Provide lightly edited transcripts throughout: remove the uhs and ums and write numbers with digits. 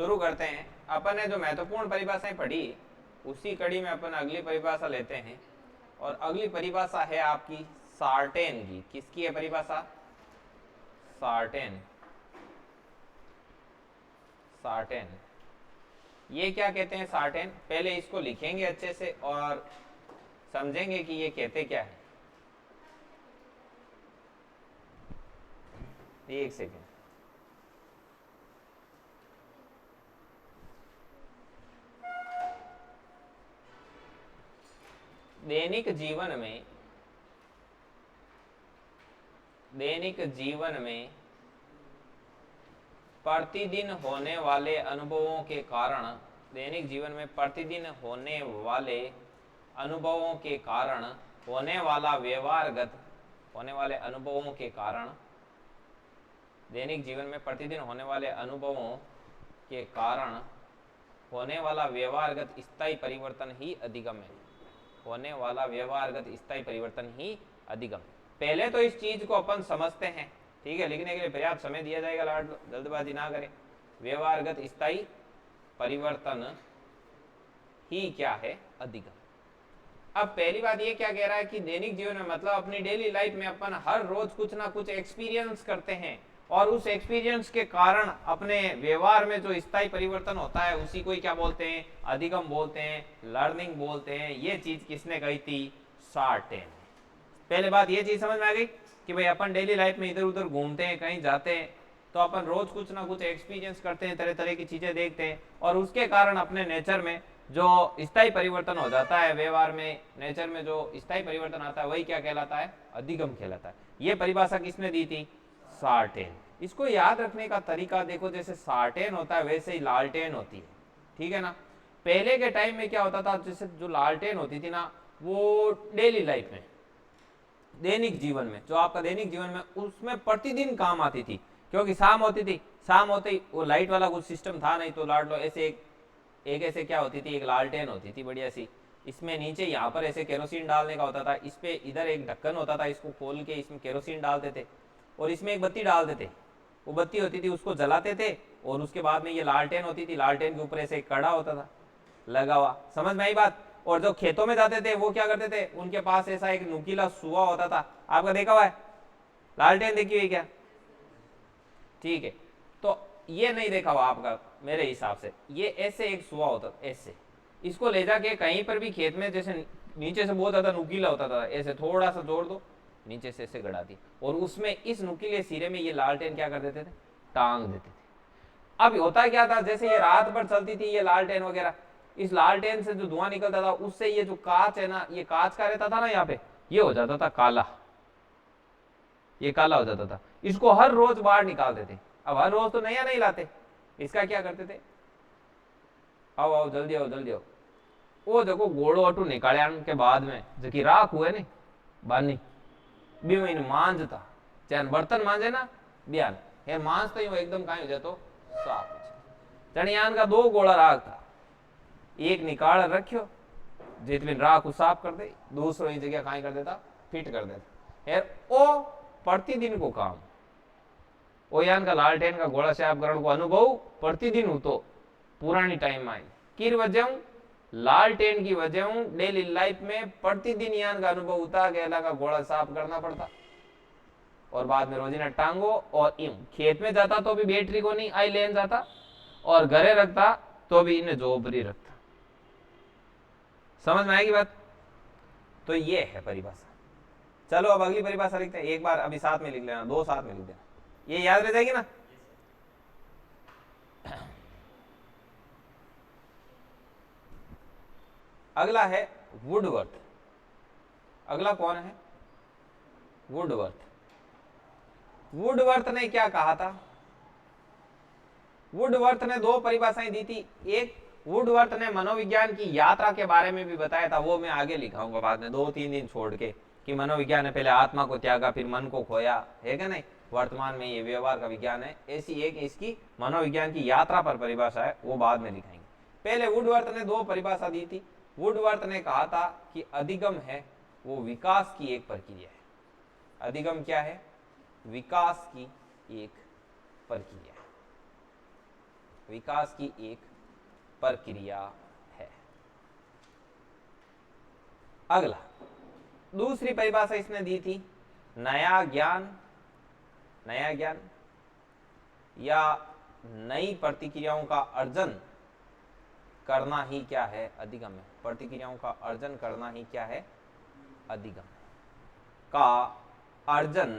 शुरू करते हैं। अपन ने जो महत्वपूर्ण परिभाषाएं पढ़ी उसी कड़ी में अपन अगली परिभाषा लेते हैं, और अगली परिभाषा है आपकी सार्टेन की। किसकी है परिभाषा? सार्टेन। सार्टेन ये क्या कहते हैं? सार्टेन, पहले इसको लिखेंगे अच्छे से और समझेंगे कि ये कहते क्या है। एक सेकेंड। दैनिक जीवन में प्रतिदिन होने वाले अनुभवों के कारण, दैनिक जीवन में प्रतिदिन होने वाले अनुभवों के कारण होने वाला व्यवहारगत, होने वाले अनुभवों के कारण, दैनिक जीवन में प्रतिदिन होने वाले अनुभवों के कारण होने वाला व्यवहारगत स्थायी परिवर्तन ही अधिगम है। होने वाला व्यवहारगत स्थायी परिवर्तन ही अधिगम। पहले तो इस चीज को अपन समझते हैं, ठीक है, लिखने के लिए पर्याप्त समय दिया जाएगा, जल्दबाजी ना करें। व्यवहारगत स्थायी परिवर्तन ही क्या है? अधिगम। अब पहली बात ये क्या कह रहा है कि दैनिक जीवन में मतलब अपनी डेली लाइफ में अपन हर रोज कुछ ना कुछ एक्सपीरियंस करते हैं, और उस एक्सपीरियंस के कारण अपने व्यवहार में जो स्थायी परिवर्तन होता है उसी को क्या बोलते हैं? अधिगम बोलते हैं, लर्निंग बोलते हैं। ये चीज किसने कही थी? सार्टेन। पहले बात ये चीज समझ में आ गई कि भाई अपन डेली लाइफ में इधर उधर घूमते हैं, कहीं जाते हैं, तो अपन रोज कुछ ना कुछ एक्सपीरियंस करते हैं, तरह तरह की चीजें देखते हैं, और उसके कारण अपने नेचर में जो स्थायी परिवर्तन हो जाता है, व्यवहार में, नेचर में जो स्थायी परिवर्तन आता है वही क्या कहलाता है? अधिगम कहलाता है। ये परिभाषा किसने दी थी? सार्टेन। इसको याद रखने का तरीका देखो, जैसे सार्टेन होता है वैसे ही लालटेन होती है, ठीक है ना। पहले के टाइम में क्या होता था, जैसे जो लालटेन होती थी ना, वो डेली लाइफ में, दैनिक जीवन में, जो आपका दैनिक जीवन में उसमें प्रतिदिन काम आती थी, क्योंकि शाम होती थी, शाम होते ही वो लाइट वाला कुछ सिस्टम था नहीं, तो लाइट ऐसे एक ऐसे क्या होती थी, एक लालटेन होती थी बढ़िया सी, इसमें नीचे यहाँ पर ऐसे केरोसिन डालने का होता था, इस पे इधर एक ढक्कन होता था, इसको खोल के इसमें केरोसिन डालते थे और इसमें एक बत्ती डाल देते, वो बत्ती होती थी, उसको जलाते थे, और उसके बाद में ये लालटेन होती थी, लालटेन के ऊपर ऐसे एक कड़ा होता था लगा हुआ। समझ में आई बात? और जो खेतों में जाते थे वो क्या करते थे, उनके पास ऐसा एक नुकीला सुआ होता था, आपका देखा हुआ है? लालटेन देखी हुई क्या? ठीक है, तो ये नहीं देखा हुआ आपका, मेरे हिसाब से ये ऐसे एक सुआ होता, ऐसे इसको ले जाके कहीं पर भी खेत में, जैसे नीचे से बहुत ज्यादा नुकीला होता था, ऐसे थोड़ा सा जोड़ दो, नीचे से ऐसे गड़ा दी, और उसमें इस नुकीले सिरे में ये लालटेन क्या कर देते थे? टांग देते थे। अब होता क्या था, जैसे ये रात भर चलती थी ये लालटेन वगैरह, इस लालटेन से जो धुआं निकलता था उससे ये जो कांच है ना, ये कांच का रहता था ना, यहाँ पे ये हो जाता था काला, ये काला हो जाता था। इसको हर रोज बाहर निकालते थे। अब हर रोज तो नया नहीं लाते, इसका क्या करते थे, आओ आओ जल्दी आओ जल्दी आओ, वो देखो घोड़ो अटू निकाल्या के बाद में जो राख हुए ने बानी बी महीने मांजता, चाहे बर्तन मांजे ना बियान हे मांजता ही एकदम कहीं हो जातो साफ। चणियान का 2 गोला राख था, एक निकाल रखियो जितने राख साफ कर दे, दूसरो ही जगह कहीं कर देता, फिट कर देता। यार ओ प्रतिदिन को काम, ओ यान का लालटेन का गोला साफ करने को अनुभव प्रतिदिन हो, तो पुरानी टाइम में किर वजह लालटेन की वजह डेली लाइफ में प्रतिदिन यान का अनुभव होता, गैला का गोला साफ करना पड़ता, और बाद में रोजीना टांगो, और खेत में जाता तो भी बैटरी को नहीं आई लेन जाता, और घरे रखता तो भी इन्हें जोबरी रखता। समझ में आएगी बात? तो ये है परिभाषा। चलो अब अगली परिभाषा लिखते हैं, एक बार अभी साथ में लिख लेना, 2 साथ में लिख देना, ये याद रह जाएगी ना। अगला है वुडवर्थ। अगला कौन है? वुडवर्थ। वुडवर्थ ने क्या कहा था? वुडवर्थ ने 2 परिभाषाएं दी थी। एक वुडवर्थ ने मनोविज्ञान की यात्रा के बारे में भी बताया था, वो मैं आगे लिखाऊंगा बाद में 2-3 दिन छोड़ के, कि मनोविज्ञान ने पहले आत्मा को त्यागा फिर मन को खोया, है क्या नहीं, वर्तमान में ये व्यवहार का विज्ञान है। ऐसी एक इसकी मनोविज्ञान की यात्रा पर परिभाषा है, वो बाद में लिखाएंगे। पहले वुडवर्थ ने 2 परिभाषा दी थी। वुडवर्थ ने कहा था कि अधिगम है वो विकास की एक प्रक्रिया है। अधिगम क्या है? विकास की एक प्रक्रिया है। विकास की एक प्रक्रिया है। अगला दूसरी परिभाषा इसने दी थी, नया ज्ञान या नई प्रतिक्रियाओं का अर्जन करना ही क्या है, अधिगम है। प्रतिक्रियाओं का अर्जन करना ही क्या है, अधिगम है। का अर्जन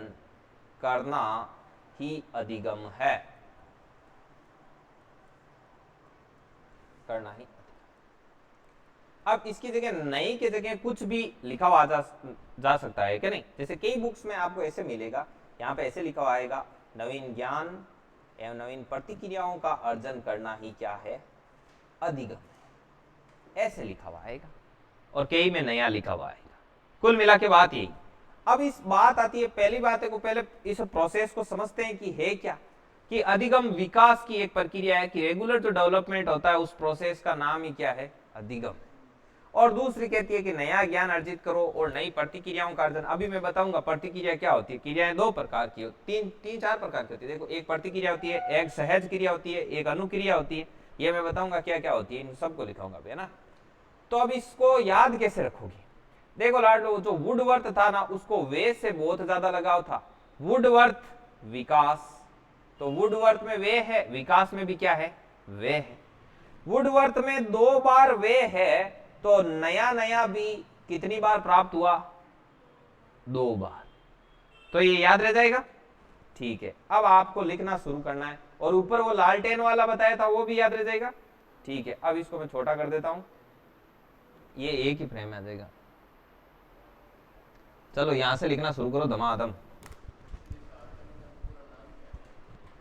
करना ही अधिगम है, करना ही। अब इसकी जगह नई की जगह कुछ भी लिखा हुआ जा सकता है क्या नहीं। जैसे कई बुक्स में आपको ऐसे मिलेगा, यहाँ पे ऐसे लिखा हुआ आएगा, नवीन ज्ञान एवं नवीन प्रतिक्रियाओं का अर्जन करना ही क्या है, अधिगम है, ऐसे लिखा हुआ आएगा। और कई में नया लिखा हुआ आएगा। कुल मिला के बात यही। अब इस बात आती है, पहली बात है को पहले इस प्रोसेस को समझते हैं कि है क्या, कि अधिगम विकास की एक प्रक्रिया है, कि रेगुलर जो डेवलपमेंट होता है उस प्रोसेस का नाम ही क्या है, अधिगम। और दूसरी कहती है कि नया ज्ञान अर्जित करो और नई प्रतिक्रियाओं का अर्जन। अभी मैं बताऊंगा प्रतिक्रिया क्या होती है। क्रियाएं दो प्रकार की होती, तीन चार प्रकार की होती है। देखो, एक प्रतिक्रिया होती है, एक सहज क्रिया होती है, एक अनुक्रिया होती है। ये मैं बताऊंगा क्या क्या होती है, इन सबको लिखाऊंगा है ना। तो अब इसको याद कैसे रखोगे। देखो लाडलो, जो वुडवर्थ था ना, उसको वे से बहुत ज्यादा लगाव था। वुडवर्थ विकास, तो वुडवर्थ में वे है, विकास में भी क्या है, वे है। वुडवर्थ में 2 बार वे है, तो नया नया भी कितनी बार प्राप्त हुआ, 2 बार। तो ये याद रह जाएगा, ठीक है। अब आपको लिखना शुरू करना है, और ऊपर वो लालटेन वाला बताया था वो भी याद रह जाएगा, ठीक है। अब इसको मैं छोटा कर देता हूं, ये एक ही फ्रेम में आ जाएगा। चलो यहां से लिखना शुरू करो धमाधम।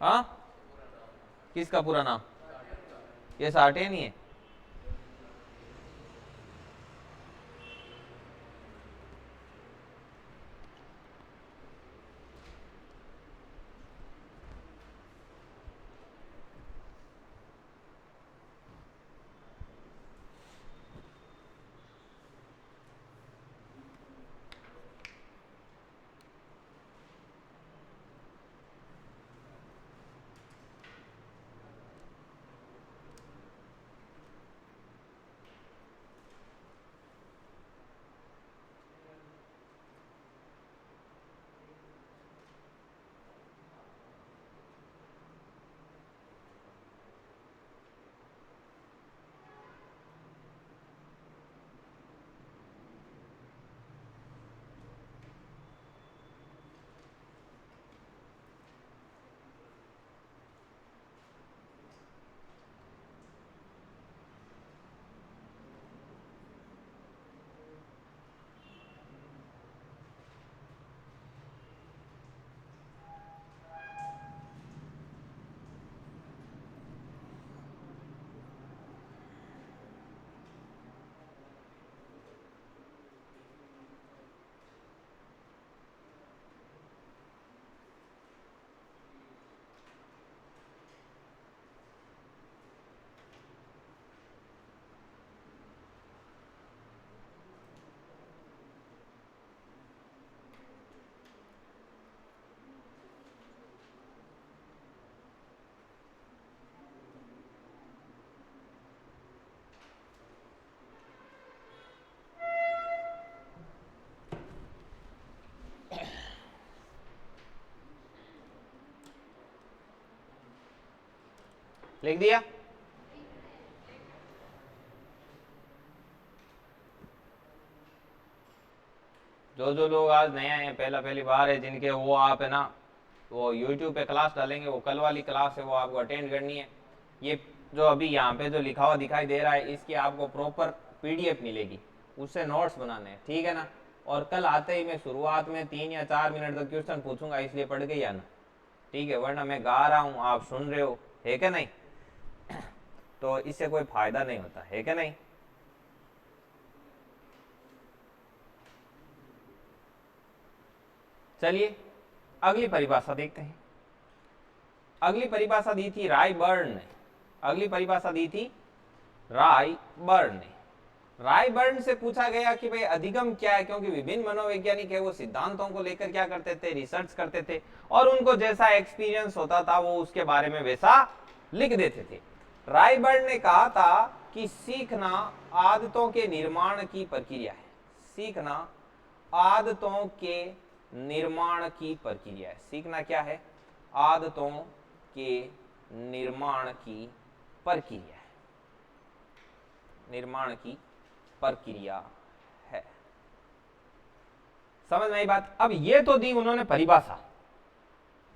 हाँ, किसका पूरा नाम, ये सार्टेन ही है। लिख दिया। जो लोग आज नए आए हैं, पहली बार है जिनके, वो आप है ना, वो YouTube पे क्लास डालेंगे, वो कल वाली क्लास है, वो आपको अटेंड करनी है। ये जो अभी यहाँ पे जो लिखा हुआ दिखाई दे रहा है, इसकी आपको प्रॉपर PDF मिलेगी, उससे नोट्स बनाने हैं, ठीक है ना। और कल आते ही मैं शुरुआत में 3 या 4 मिनट तक क्वेश्चन पूछूंगा, इसलिए पढ़ के आना, ठीक है, वरना मैं गा रहा हूँ, आप सुन रहे हो, है क्या नहीं। तो इससे कोई फायदा नहीं होता है क्या नहीं। चलिए अगली परिभाषा देखते हैं। अगली परिभाषा दी थी रायबर्न ने। अगली परिभाषा दी थी रायबर्न ने। रायबर्न से पूछा गया कि भाई अधिगम क्या है, क्योंकि विभिन्न मनोवैज्ञानिक है, वो सिद्धांतों को लेकर क्या करते थे, रिसर्च करते थे, और उनको जैसा एक्सपीरियंस होता था वो उसके बारे में वैसा लिख देते थे। रायबर्ड ने कहा था कि सीखना आदतों के निर्माण की प्रक्रिया है। सीखना आदतों के निर्माण की प्रक्रिया है। सीखना क्या है? आदतों के निर्माण की प्रक्रिया है। निर्माण की प्रक्रिया है। समझ में आई बात? अब ये तो दी उन्होंने परिभाषा।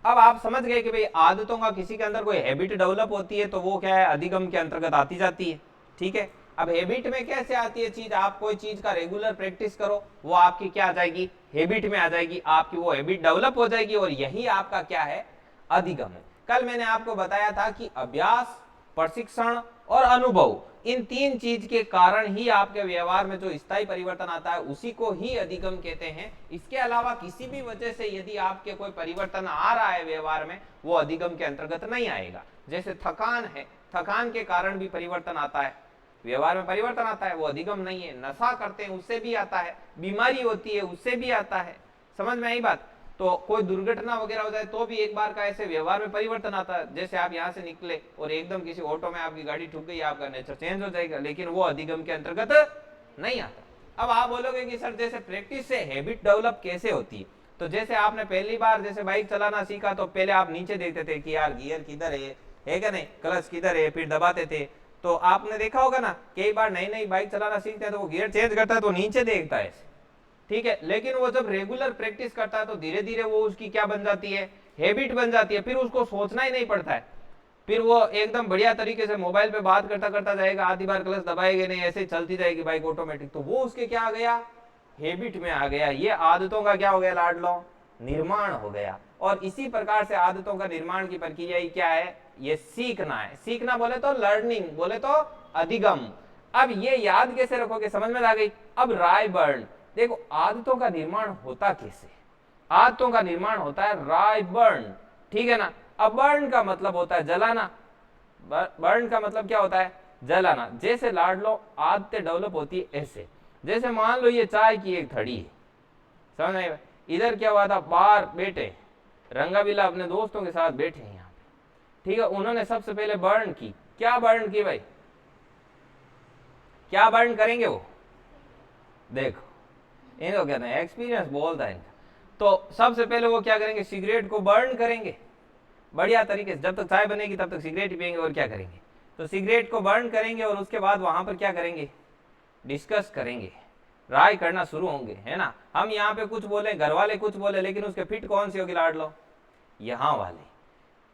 अब आप समझ गए कि भाई आदतों का किसी के अंदर कोई हैबिट डेवलप होती है तो वो क्या है, अधिगम के अंतर्गत आती जाती है। ठीक है, अब हैबिट में कैसे आती है चीज? आप कोई चीज का रेगुलर प्रैक्टिस करो, वो आपकी क्या आ जाएगी? हैबिट में आ जाएगी, आपकी वो हैबिट डेवलप हो जाएगी और यही आपका क्या है? अधिगम है। कल मैंने आपको बताया था कि अभ्यास, प्रशिक्षण और अनुभव, इन तीन चीज के कारण ही आपके व्यवहार में जो स्थायी परिवर्तन आता है उसी को ही अधिगम कहते हैं। इसके अलावा किसी भी वजह से यदि आपके कोई परिवर्तन आ रहा है व्यवहार में, वो अधिगम के अंतर्गत नहीं आएगा। जैसे थकान है, थकान के कारण भी परिवर्तन आता है, व्यवहार में परिवर्तन आता है, वो अधिगम नहीं है। नशा करते हैं उससे भी आता है, बीमारी होती है उससे भी आता है। समझ में आई बात? तो कोई दुर्घटना वगैरह हो जाए तो भी एक बार का ऐसे व्यवहार में परिवर्तन आता है। जैसे आप यहाँ से निकले और एकदम किसी ऑटो में आपकी गाड़ी ठुक गई, आपका नेचर चेंज हो जाएगा, लेकिन वो अधिगम के अंतर्गत नहीं आता। अब आप बोलोगे कि सर जैसे प्रैक्टिस से हैबिट डेवलप कैसे होती है? तो जैसे आपने पहली बार जैसे बाइक चलाना सीखा तो पहले आप नीचे देखते थे कि यार गियर किधर है क्या नहीं, क्लच किधर है, फिर दबाते थे। तो आपने देखा होगा ना, कई बार नई नई बाइक चलाना सीखते हैं तो वो गियर चेंज करता है तो नीचे देखता है। ठीक है, लेकिन वो जब रेगुलर प्रैक्टिस करता है तो धीरे धीरे वो उसकी क्या बन जाती है? हैबिट बन जाती है। फिर उसको सोचना ही नहीं पड़ता है, फिर वो एकदम बढ़िया तरीके से मोबाइल पे बात करता करता जाएगा, आधी बार क्लच दबाएगा नहीं, ऐसे चलती जाएगी बाइक ऑटोमेटिक। तो वो उसके क्या आ गया? हैबिट में आ गया। ये आदतों का क्या हो गया लाडलो? निर्माण हो गया। और इसी प्रकार से आदतों का निर्माण की प्रक्रिया ही क्या है? ये सीखना है। सीखना बोले तो लर्निंग, बोले तो अधिगम। अब ये याद कैसे रखोगे? समझ में आ गई? अब रायबर्ड देखो, आदतों का निर्माण होता कैसे? आदतों का निर्माण होता है रायबर्न। ठीक है ना? अब बर्न का मतलब होता है जलाना। बर्न का मतलब क्या होता है? जलाना। जैसे लाडलो आदतें डेवलप होती है ऐसे। जैसे मान लो ये चाय की एक थड़ी है, समझ में? इधर क्या हुआ था, बाहर बैठे रंगाबिला अपने दोस्तों के साथ बैठे हैं यहाँ पे। ठीक है, उन्होंने सबसे पहले बर्न की। क्या बर्न की भाई? क्या बर्न करेंगे वो? देखो, इनको कहते हैं एक्सपीरियंस बोलता है इनका। तो सबसे पहले वो क्या करेंगे? सिगरेट को बर्न करेंगे बढ़िया तरीके से। जब तक चाय बनेगी तब तक सिगरेट ही पियेंगे और क्या करेंगे? तो सिगरेट को बर्न करेंगे और उसके बाद वहां पर क्या करेंगे? डिस्कस करेंगे, राय करना शुरू होंगे, है ना? हम यहाँ पे कुछ बोले, घर वाले कुछ बोले, लेकिन उसके फिट कौन सी होगी लाडलो? यहाँ वाले।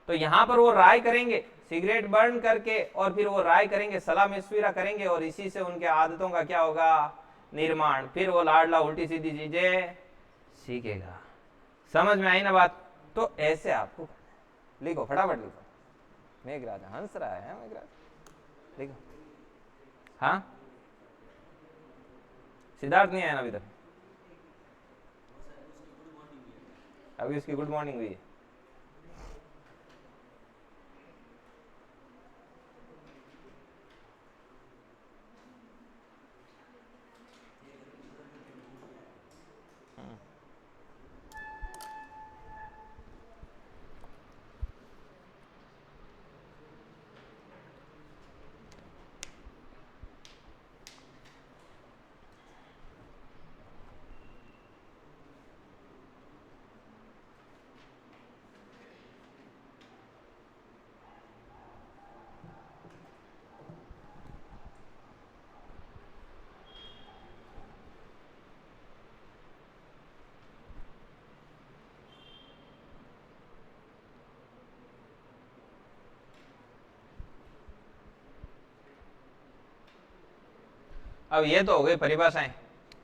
तो यहाँ पर वो राय करेंगे सिगरेट बर्न करके, और फिर वो राय करेंगे, सलाह मशविरा करेंगे, और इसी से उनके आदतों का क्या होगा? निर्माण। फिर वो लाडला उल्टी सीधी चीजें सीखेगा। समझ में आई ना बात? तो ऐसे आपको लिखो, फटाफट लिखो। मेघराज हंस रहा है, मेघराज लिखो। हाँ, सिद्धार्थ नहीं आया ना अभी तक? अभी उसकी गुड मॉर्निंग हुई है। अब ये तो हो गई परिभाषाएं,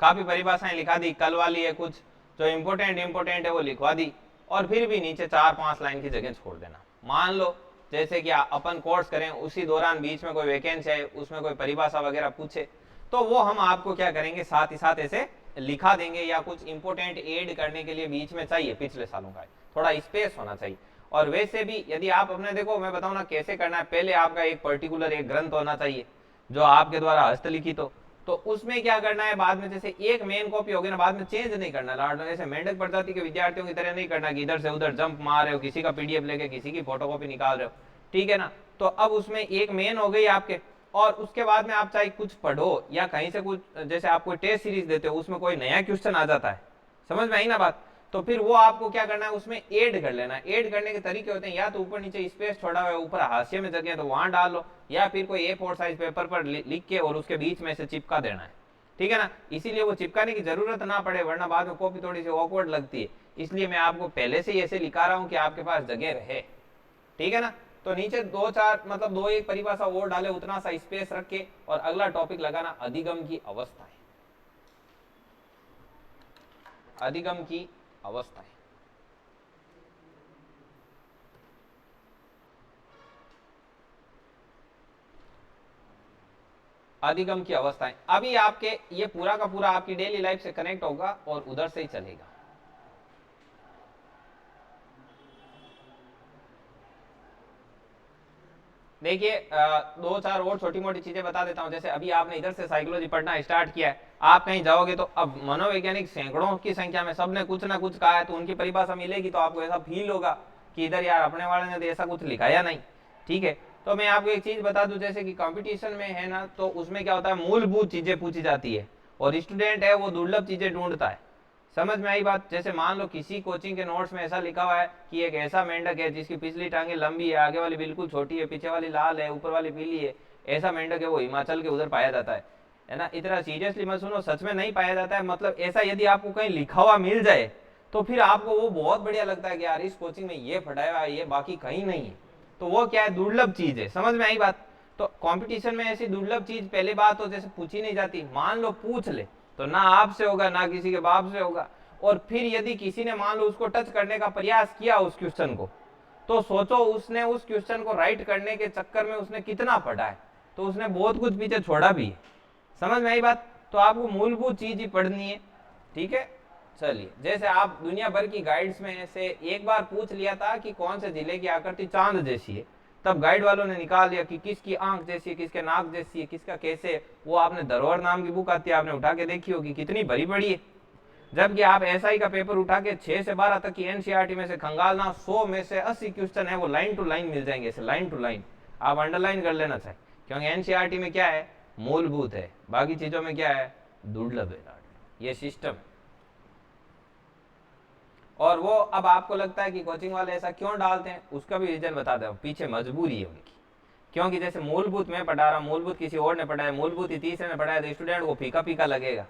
काफी परिभाषाएं लिखा दी। कल वाली है कुछ जो इम्पोर्टेंट है वो लिखवा दी, और फिर भी नीचे 4-5 लाइन की जगह छोड़ देना। मान लो जैसे कि अपन कोर्स करें, उसी दौरान बीच में कोई वैकेंसी है, उसमें कोई परिभाषा वगैरह पूछे, तो वो हम आपको क्या करेंगे, साथ ही साथ ऐसे लिखा देंगे, या कुछ इंपोर्टेंट ऐड करने के लिए बीच में चाहिए, पिछले सालों का थोड़ा स्पेस होना चाहिए। और वैसे भी यदि आप अपने, देखो मैं बताऊं ना कैसे करना है, पहले आपका एक पर्टिकुलर एक ग्रंथ होना चाहिए जो आपके द्वारा हस्तलिखित हो। तो उसमें क्या करना है, बाद में जैसे एक मेन कॉपी होगी ना, बाद में चेंज नहीं करना। लाडो ऐसे मेंढक प्रजाति के विद्यार्थियों की तरह नहीं करना कि इधर से उधर जंप मार रहे हो, किसी का पीडीएफ लेके किसी की फोटोकॉपी निकाल रहे हो। ठीक है ना? तो अब उसमें एक मेन हो गई आपके, और उसके बाद में आप चाहे कुछ पढ़ो या कहीं से कुछ, जैसे आप कोई टेस्ट सीरीज देते हो उसमें कोई नया क्वेश्चन आ जाता है, समझ में आई ना बात, तो फिर वो आपको क्या करना है, उसमें ऐड कर लेना है। ऐड करने के तरीके होते हैं, या तो ऊपर नीचे स्पेस छोड़ा हुआ है, ऊपर हाशिए में जगह है तो वहां डाल लो, या फिर कोई A4 साइज पेपर पर लिख के और उसके बीच में से चिपका देना है, ठीक है ना। इसीलिए वो चिपकाने की जरूरत ना पड़े, वरना बाद में कॉपी थोड़ी सी ऑकवर्ड लगती है, इसलिए मैं आपको पहले से ही ऐसे लिखा रहा हूं कि आपके पास जगह रहे, ठीक है ना। तो नीचे दो चार मतलब दो एक परिभाषा और डाले, उतना सा स्पेस रख के, और अगला टॉपिक लगाना अधिगम की अवस्थाएं। अधिगम की अवस्थाएं, अधिगम की अवस्थाएं। अभी आपके ये पूरा का पूरा आपकी डेली लाइफ से कनेक्ट होगा और उधर से ही चलेगा। देखिए दो चार और छोटी मोटी चीजें बता देता हूं। जैसे अभी आपने इधर से साइकोलॉजी पढ़ना स्टार्ट किया है, आप कहीं जाओगे तो अब मनोवैज्ञानिक सैकड़ों की संख्या में सबने कुछ ना कुछ कहा है, तो उनकी परिभाषा मिलेगी तो आपको ऐसा फील होगा कि इधर यार अपने वाले ने तो ऐसा कुछ लिखाया नहीं, ठीक है। तो मैं आपको एक चीज बता दूं, जैसे कि कंपटीशन में है ना, तो उसमें क्या होता है, मूलभूत चीजें पूछी जाती है, और स्टूडेंट है वो दुर्लभ चीजें ढूंढता है। समझ में आई बात। जैसे मान लो किसी कोचिंग के नोट्स में ऐसा लिखा हुआ है कि एक ऐसा मेंढक है जिसकी पिछली टांगे लंबी है, आगे वाली बिल्कुल छोटी है, पीछे वाली लाल है, ऊपर वाली पीली है, ऐसा मेंढक है वो हिमाचल के उधर पाया जाता है ना। इतना सीरियसली मत सुनो, सच में नहीं पाया जाता है, मतलब ऐसा यदि आपको कहीं लिखा हुआ मिल जाए तो फिर आपको वो बहुत बढ़िया लगता है कि यार इस कोचिंग में ये पढ़ाया हुआ है, ये बाकी कहीं नहीं है, तो वो क्या है, दुर्लभ चीज है। समझ में आई बात। तो कंपटीशन में ऐसी दुर्लभ चीज पहले बात तो जैसे पूछी नहीं जाती, मान लो पूछ ले तो ना आपसे होगा ना किसी के बाप से होगा, और फिर यदि किसी ने मान लो उसको टच करने का प्रयास किया उस क्वेश्चन को, तो सोचो उसने उस क्वेश्चन को राइट करने के चक्कर में उसने कितना पढ़ा है, तो उसने बहुत कुछ पीछे छोड़ा भी है। समझ में आई बात। तो आपको मूलभूत चीज ही पढ़नी है, ठीक है। चलिए, जैसे आप दुनिया भर की गाइड्स में से एक बार पूछ लिया था कि कौन से जिले की आकृति चांद जैसी है, तब गाइड वालों ने निकाल दिया कि किसकी आंख जैसी है, किसके नाक जैसी है, किसका कैसे है। वो आपने धरोहर नाम की बुक आती है, आपने उठा के देखी होगी, कितनी भरी पड़ी है। जबकि आप एसआई का पेपर उठा के 6 से 12 तक की एनसीईआरटी में से खंगालना, 100 में से 80 क्वेश्चन है वो लाइन टू लाइन मिल जाएंगे, ऐसे लाइन टू लाइन। आप अंडरलाइन कर लेना चाहिए, क्योंकि एनसीईआरटी में क्या है, मूलभूत है, बाकी चीजों में क्या है, दुर्लभ है, ये सिस्टम। और वो अब आपको लगता है कि कोचिंग वाले ऐसा क्यों डालते हैं, उसका भी रीजन बता दो, पीछे मजबूरी है उनकी। क्योंकि जैसे मूलभूत मैं पढ़ा रहा हूं, मूलभूत किसी और ने पढ़ाया, मूलभूत तीसरे ने पढ़ाया, तो स्टूडेंट को फीका फीका लगेगा,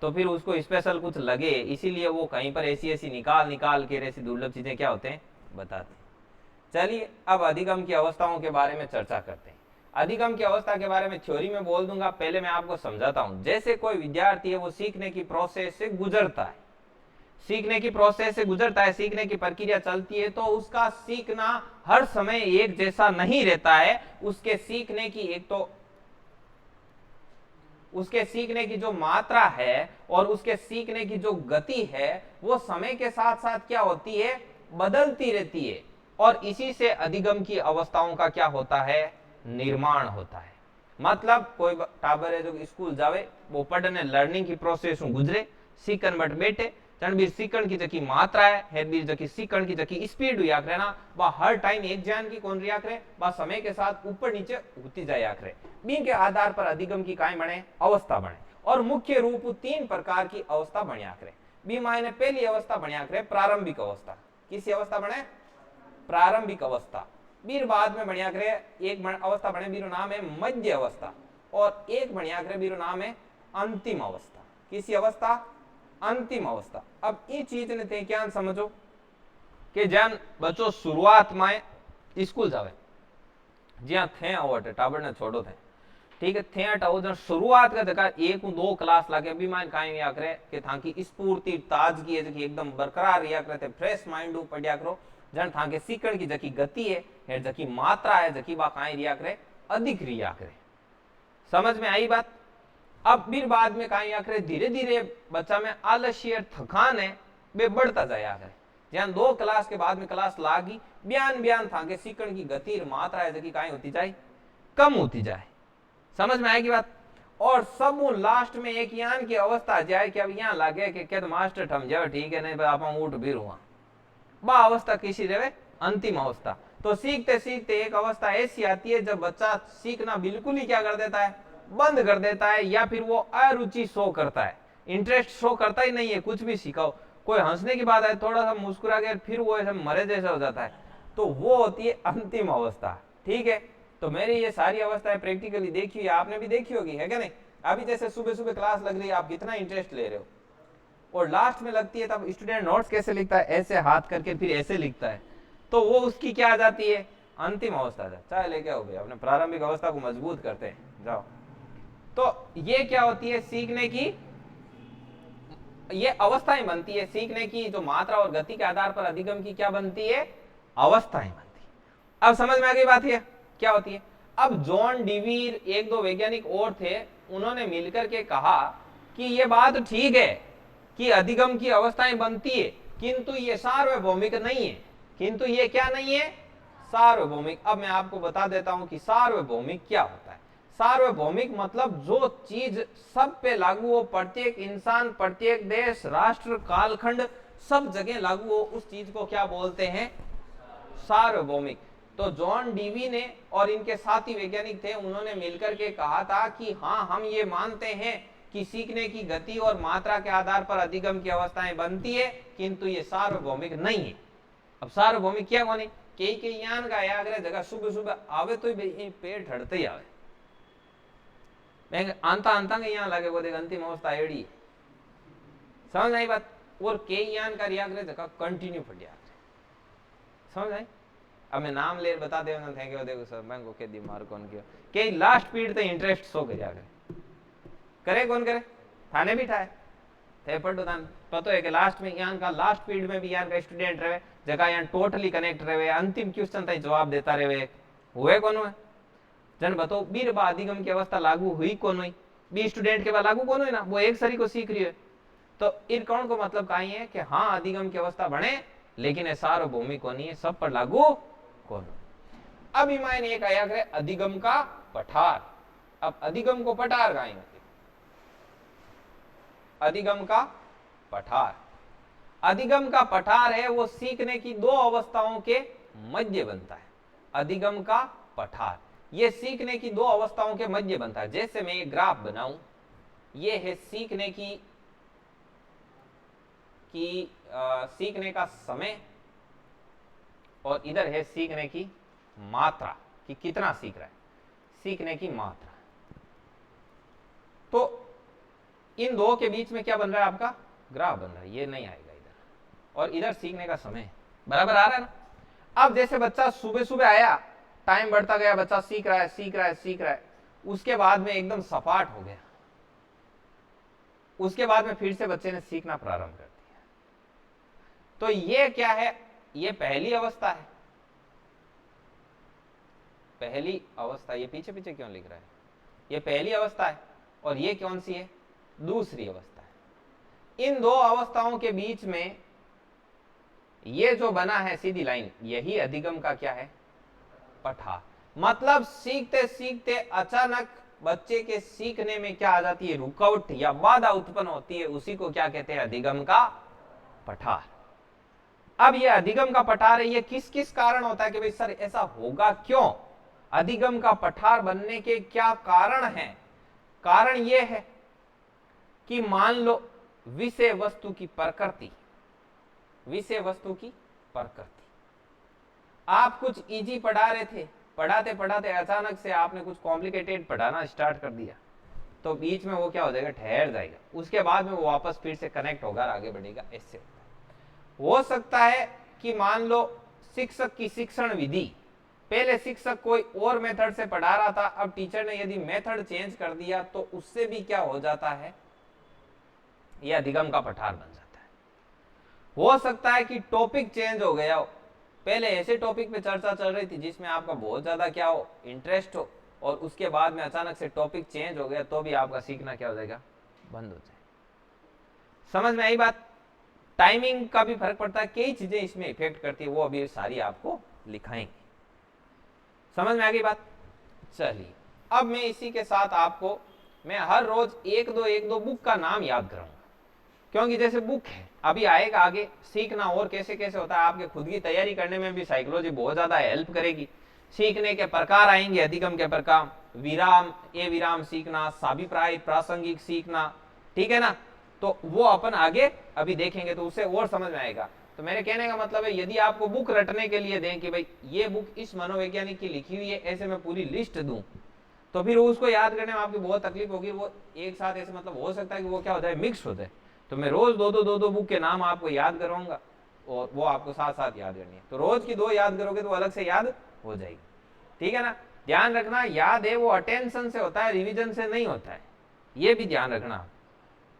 तो फिर उसको स्पेशल कुछ लगे, इसीलिए वो कहीं पर ऐसी ऐसी निकाल निकाल के ऐसी दुर्लभ चीजें क्या होते हैं बताते हैं। चलिए, अब अधिगम की अवस्थाओं के बारे में चर्चा करते हैं। अधिगम की अवस्था के बारे में थ्योरी में बोल दूंगा, पहले मैं आपको समझाता हूं। जैसे कोई विद्यार्थी है वो सीखने की प्रोसेस से गुजरता है, सीखने की प्रोसेस से गुजरता है, सीखने की प्रक्रिया चलती है, तो उसका सीखना हर समय एक जैसा नहीं रहता है। उसके सीखने की एक तो उसके सीखने की जो मात्रा है और उसके सीखने की जो गति है वो समय के साथ साथ क्या होती है, बदलती रहती है। और इसी से अधिगम की अवस्थाओं का क्या होता है, निर्माण होता है। मतलब कोई टाबर है जो स्कूल जावे, वो पढ़ने लर्निंग की प्रोसेस गुजरे, सीखन बट बैठे रणबीर सीखण की जकी मात्रा है, हेरबीर जकी सीखण की जकी स्पीड हुई आखरे ना, वह हर टाइम एक जान की कौन रिया करे, वह समय के साथ ऊपर नीचे होती जाए आखरे। बी के आधार पर अधिगम की काय बने, अवस्था बने, और मुख्य रूप 3 प्रकार की अवस्था बने आखरे। बी मायने पहली अवस्था बने आखरे प्रारंभिक अवस्था। किसी अवस्था बने, प्रारंभिक अवस्था। बीर बाद में बढ़िया करे एक अवस्था बने, बीरो नाम है मध्य अवस्था, और एक बढ़िया करे बीरो नाम है अंतिम अवस्था। किसी अवस्था, अंतिम अवस्था। अब ये चीज ने ते क्या समझो कि जान बच्चों शुरुआत में स्कूल जावे, ज्यादा थे आवटे टाबर ने छोड़ो थे, ठीक है, थे हटाओ जन शुरुआत का जगह 1-2 क्लास लागे भी मान काई या करे कि थाकी स्फूर्ति ताजगी है जकी एकदम बरकरार रिया करे थे, फ्रेश माइंड पढ़िया करो। जन थाके सीखण की जकी गति है, जकी मात्रा है, जकी बा काई रिया करे, अधिक रिया करे। समझ में आई बात। अब फिर बाद में कहीं आखिर धीरे धीरे बच्चा में आलस्य थकान है वे बढ़ता जाए आखिर, जहां 2 क्लास के बाद में क्लास लागी, बयान बयान था के सीखण की गति मात्रा है जकी कहीं होती जाए, कम होती जाए। समझ में आएगी बात। और सब लास्ट में एक यान की अवस्था जाए कि अब यहाँ लागे कि क्या तो मास्टर थम जाओ, ठीक है, नहीं आप उठ भी रुआ, बा अवस्था किसी रहे अंतिम अवस्था, तो सीखते सीखते एक अवस्था ऐसी आती है जब बच्चा सीखना बिल्कुल ही क्या कर देता है, बंद कर देता है, या फिर वो अरुचि शो करता है, इंटरेस्ट शो करता ही नहीं है। कुछ भी सिखाओ, कोई हंसने की बात है, थोड़ा सा मुस्कुरा के फिर वो ऐसे मरे जैसा हो जाता है, तो वो होती है अंतिम अवस्था। ठीक है, तो मेरी ये सारी अवस्थाएं प्रैक्टिकली देखी है, आपने भी देखी होगी, है क्या नहीं। अभी जैसे सुबह सुबह क्लास लग रही है, आप कितना इंटरेस्ट ले रहे हो, और लास्ट में लगती है तब स्टूडेंट नोट्स कैसे लिखता है, ऐसे हाथ करके फिर ऐसे लिखता है, तो वो उसकी क्या आ जाती है, अंतिम अवस्था। चाहे लेके आओ भाई, अपने प्रारंभिक अवस्था को मजबूत करते हैं, जाओ। तो ये क्या होती है, सीखने की ये अवस्थाएं बनती है, सीखने की जो मात्रा और गति के आधार पर अधिगम की क्या बनती है, अवस्थाएं बनती है। अब समझ में आ गई बात है क्या होती है। अब जॉन डीवीर, एक दो वैज्ञानिक और थे, उन्होंने मिलकर के कहा कि ये बात ठीक है कि अधिगम की अवस्थाएं बनती है, किंतु ये सार्वभौमिक नहीं है। किंतु ये क्या नहीं है, सार्वभौमिक। अब मैं आपको बता देता हूं कि सार्वभौमिक क्या होता है। सार्वभौमिक मतलब जो चीज सब पे लागू हो, प्रत्येक इंसान, प्रत्येक देश, राष्ट्र, कालखंड, सब जगह लागू हो, उस चीज को क्या बोलते हैं, सार्वभौमिक। तो जॉन डीवी ने और इनके साथी वैज्ञानिक थे, उन्होंने मिलकर के कहा था कि हाँ, हम ये मानते हैं कि सीखने की गति और मात्रा के आधार पर अधिगम की अवस्थाएं बनती है, किंतु ये सार्वभौमिक नहीं है। अब सार्वभौमिक क्या कोनी, कई यान का आग्रह जगह सुबह सुबह आवे तो पेट हड़ते ही आवे, आंता आंता के यहाँ लगे वो देख अंतिम अवस्था एड़ी, समझ आई बात। और कई यान का रियाग्रह जगह कंटिन्यू फटिया, समझ आई। अब मैं नाम ले बता दे थैंक यू, देखो सर मैं के दी मार कौन किया, कई लास्ट पीरियड ते इंटरेस्ट सो कर करे कौन करे, थाने भी ठाए थे पढ़ो तान पतो है कि लास्ट में यहाँ का लास्ट पीरियड में भी यहाँ का स्टूडेंट रहे जगह यहाँ टोटली कनेक्ट रहे, अंतिम क्वेश्चन तक जवाब देता रहे, हुए कौन हुए जन बताओ। बीर बा अधिगम की अवस्था लागू हुई कौन हुई, बी स्टूडेंट के बाद लागू कौन हुई ना, वो एक सरी को सीख रही है। तो इन कौन को मतलब कहीं है कि हाँ अधिगम की अवस्था बने, लेकिन ये सार्वभौमिक कौन है, सब पर लागू कौन। अब इमायन एक आया करे अधिगम का पठार। अब अधिगम को पठार गाई होती, अधिगम का पठार। अधिगम का पठार है वो सीखने की दो अवस्थाओं के मध्य बनता है। अधिगम का पठार ये सीखने की दो अवस्थाओं के मध्य बनता है। जैसे मैं ये ग्राफ बनाऊं, ये है सीखने की सीखने का समय, और इधर है सीखने की मात्रा कि कितना सीख रहा है, सीखने की मात्रा। तो इन दो के बीच में क्या बन रहा है, आपका ग्राफ बन रहा है, ये नहीं आएगा इधर, और इधर सीखने का समय बराबर आ रहा है ना। अब जैसे बच्चा सुबह सुबह आया, टाइम बढ़ता गया, बच्चा सीख रहा है सीख रहा है सीख रहा है, उसके बाद में एकदम सपाट हो गया, उसके बाद में फिर से बच्चे ने सीखना प्रारंभ कर दिया। तो ये क्या है, ये पहली अवस्था है, पहली अवस्था। ये पीछे पीछे क्यों लिख रहा है, ये पहली अवस्था है, और ये कौन सी है, दूसरी अवस्था है। इन दो अवस्थाओं के बीच में ये जो बना है सीधी लाइन, यही अधिगम का क्या है, पठार। मतलब सीखते सीखते अचानक बच्चे के सीखने में क्या आ जाती है, रुकावट या बाधा उत्पन्न होती है, उसी को क्या कहते हैं, अधिगम का पठार। अब ये अधिगम का पठार है, ये किस किस कारण होता है कि भाई सर ऐसा होगा क्यों, अधिगम का पठार बनने के क्या कारण हैं। कारण ये है कि मान लो विषय वस्तु की प्रकृति, विषय वस्तु की प्रकृति, आप कुछ इजी पढ़ा रहे थे, पढ़ाते पढ़ाते अचानक से आपने कुछ कॉम्प्लिकेटेड पढ़ाना स्टार्ट कर दिया, तो बीच में वो क्या हो जाएगा, ठहर जाएगा, उसके बाद में वो वापस फिर से कनेक्ट होगा, आगे बढ़ेगा। ऐसे हो सकता है कि मान लो शिक्षक की शिक्षण विधि, पहले शिक्षक कोई और मेथड से पढ़ा रहा था, अब टीचर ने यदि मेथड चेंज कर दिया तो उससे भी क्या हो जाता है, यह अधिगम का पठार बन जाता है। हो सकता है कि टॉपिक चेंज हो गया हो, पहले ऐसे टॉपिक पे चर्चा चल रही थी जिसमें आपका बहुत ज्यादा क्या हो, इंटरेस्ट हो, और उसके बाद में अचानक से टॉपिक चेंज हो गया, तो भी आपका सीखना क्या हो जाएगा, बंद हो जाए। समझ में आई बात। टाइमिंग का भी फर्क पड़ता है, कई चीजें इसमें इफेक्ट करती है, वो अभी सारी आपको लिखाएंगे। समझ में आ गई बात। चलिए अब मैं इसी के साथ आपको मैं हर रोज एक दो बुक का नाम याद कराऊंगा, क्योंकि जैसे बुक है, अभी आएगा आगे सीखना और कैसे कैसे होता है, आपके खुद की तैयारी करने में भी साइकोलॉजी बहुत ज्यादा हेल्प करेगी। सीखने के प्रकार आएंगे, अधिगम के प्रकार, विराम, ए विराम सीखना, साभिप्राय प्रासंगिक सीखना, ठीक है ना। तो वो अपन आगे अभी देखेंगे तो उससे और समझ में आएगा। तो मेरे कहने का मतलब है, यदि आपको बुक रटने के लिए दें कि भाई ये बुक इस मनोवैज्ञानिक की लिखी हुई है, ऐसे मैं पूरी लिस्ट दूं, तो फिर उसको याद करने में आपकी बहुत तकलीफ होगी। वो एक साथ ऐसे मतलब हो सकता है कि वो क्या होता है, मिक्स होता है। तो मैं रोज दो दो बुक के नाम आपको याद कराऊंगा और वो आपको साथ साथ याद करनी है। तो रोज की 2 याद करोगे तो अलग से याद हो जाएगी, ठीक है ना। ध्यान रखना, याद है वो अटेंशन से होता है, रिविजन से नहीं होता है, ये भी ध्यान रखना,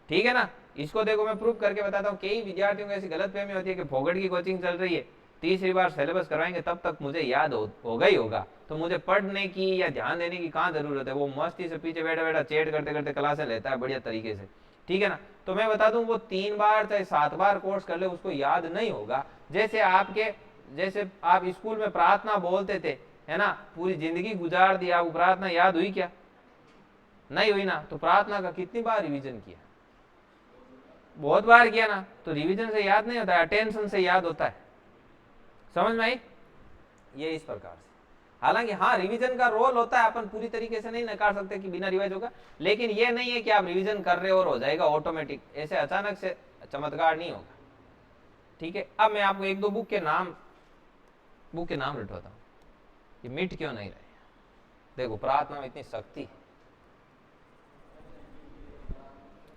ठीक है ना। इसको देखो मैं प्रूफ करके बताता हूँ। कई विद्यार्थियों को ऐसी गलतफहमी होती है कि फोगट की कोचिंग चल रही है, तीसरी बार सिलेबस करवाएंगे तब तक मुझे याद होगा ही होगा, तो मुझे पढ़ने की या ध्यान देने की कहाँ जरूरत है। वो मस्ती से पीछे बैठा बैठा चेट करते करते क्लासें लेता है बढ़िया तरीके से, ठीक है ना। तो मैं बता दूं, वो 3 बार चाहे 7 बार कोर्स कर ले उसको याद नहीं होगा। जैसे आप स्कूल में प्रार्थना बोलते थे, है ना, पूरी जिंदगी गुजार दी, आपको प्रार्थना याद हुई क्या? नहीं हुई ना। तो प्रार्थना का कितनी बार रिवीजन किया? बहुत बार किया ना। तो रिवीजन से याद नहीं होता है, अटेंशन से याद होता है। समझ में आई? ये इस प्रकार से। हालांकि हाँ, रिवीजन का रोल होता है, अपन पूरी तरीके से नहीं नकार सकते कि बिना रिवाइज होगा, लेकिन ये नहीं है कि आप रिवीजन कर रहे हो और हो जाएगा ऑटोमेटिक, ऐसे अचानक से चमत्कार नहीं होगा, ठीक है। अब मैं आपको 1-2 बुक के नाम रटवाता हूँ, ये मिट क्यों नहीं रहे। देखो, प्रार्थना में इतनी शक्ति है।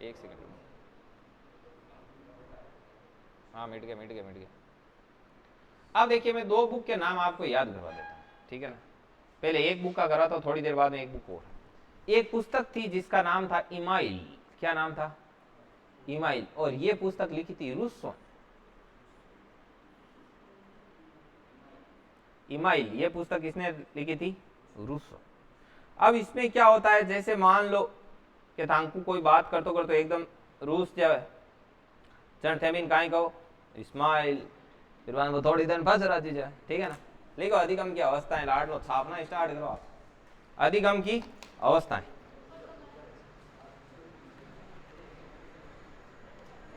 एक सेकंड, हाँ मिट गया। अब देखिए, मैं 2 बुक के नाम आपको याद करवा देता हूँ, ठीक है ना। पहले एक बुक का करवाता हूँ, थोड़ी देर बाद में एक बुक और। एक पुस्तक थी जिसका नाम था इमाइल। क्या नाम था? इमाइल। और ये पुस्तक लिखी थी रूसो। इमाइल, ये पुस्तक किसने लिखी थी? रूसो। अब इसमें क्या होता है, जैसे मान लो कि थांकू कोई बात करते करते एकदम रूस जाए, चण थेमीन काई कहो इस्माइल, फिर वो थोड़ी देर फंस रही जाए, ठीक है ना। लिखो अधिगम की अवस्थाएं, लाड लो, छापना स्टार्ट करो आप। अधिगम की अवस्थाएं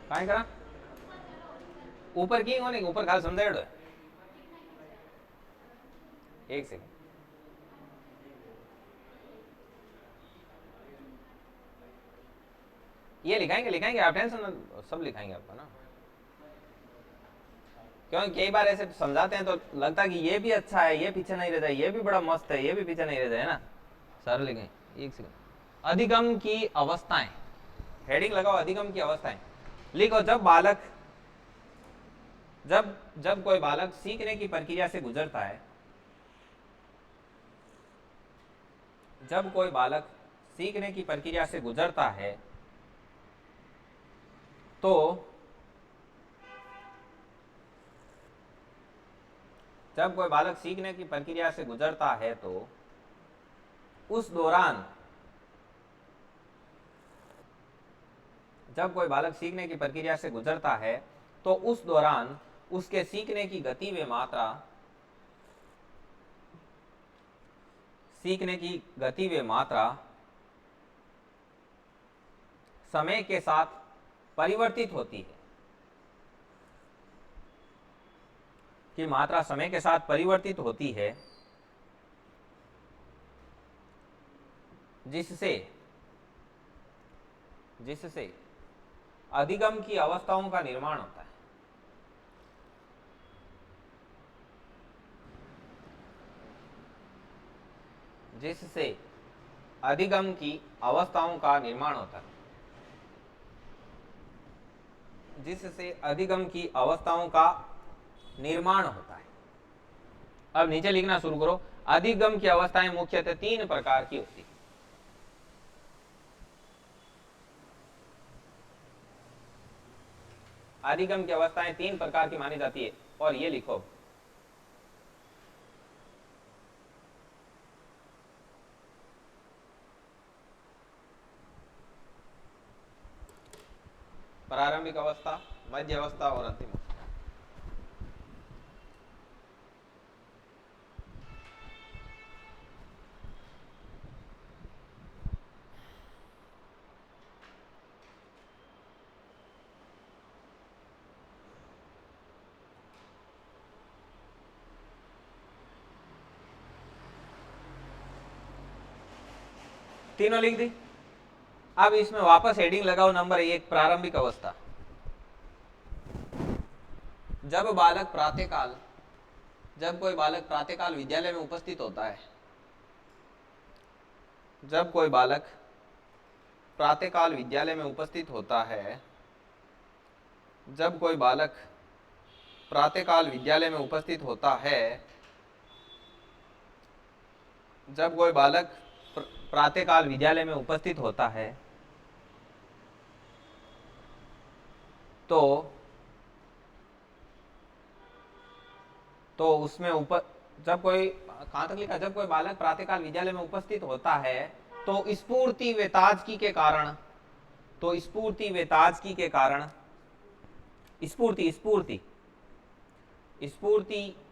काय करा ऊपर की होने ऊपर खाल समझाएड़ो है। एक सेकंड, ये लिखाएंगे आप टेंशन, सब लिखाएंगे आपको ना। क्योंकि कई बार ऐसे समझाते हैं तो लगता है कि ये भी अच्छा है, ये पीछे नहीं रह जाए, ये भी बड़ा मस्त है, ये भी पीछे नहीं रह जाए ना। सर लिखें, एक सेकंड। अधिगम की अवस्थाएं, हेडिंग लगाओ, अधिगम की अवस्थाएं। लिखो, जब कोई बालक सीखने की प्रक्रिया से गुजरता है, जब कोई बालक सीखने की प्रक्रिया से गुजरता है तो जब कोई बालक सीखने की प्रक्रिया से गुजरता है तो उस दौरान, जब कोई बालक सीखने की प्रक्रिया से गुजरता है तो उस दौरान उसके सीखने की गति व मात्रा, सीखने की गति व मात्रा समय के साथ परिवर्तित होती है, कि मात्रा समय के साथ परिवर्तित होती है, जिससे अधिगम की अवस्थाओं का निर्माण होता है। जिससे अधिगम की अवस्थाओं का निर्माण होता है, जिससे अधिगम की अवस्थाओं का निर्माण होता है। अब नीचे लिखना शुरू करो। अधिगम की अवस्थाएं मुख्यतः 3 प्रकार की होती है। अधिगम की अवस्थाएं 3 प्रकार की मानी जाती है, और ये लिखो। प्रारंभिक अवस्था, मध्य अवस्था और अंतिम अवस्था। तीनों लिख दी। अब इसमें वापस हेडिंग लगाओ नंबर 1, प्रारंभिक अवस्था। जब कोई बालक प्रातःकाल विद्यालय में उपस्थित होता है, जब कोई बालक प्रातःकाल विद्यालय में उपस्थित होता है, जब कोई बालक प्रातःकाल विद्यालय में उपस्थित होता है, जब कोई बालक प्रातःकाल विद्यालय में उपस्थित होता है, तो उसमें जब कोई, कहां तक लिखा, जब कोई बालक प्रातःकाल विद्यालय में उपस्थित होता है तो स्फूर्ति व ताजगी के कारण, स्फूर्ति व ताजगी के कारण, स्फूर्ति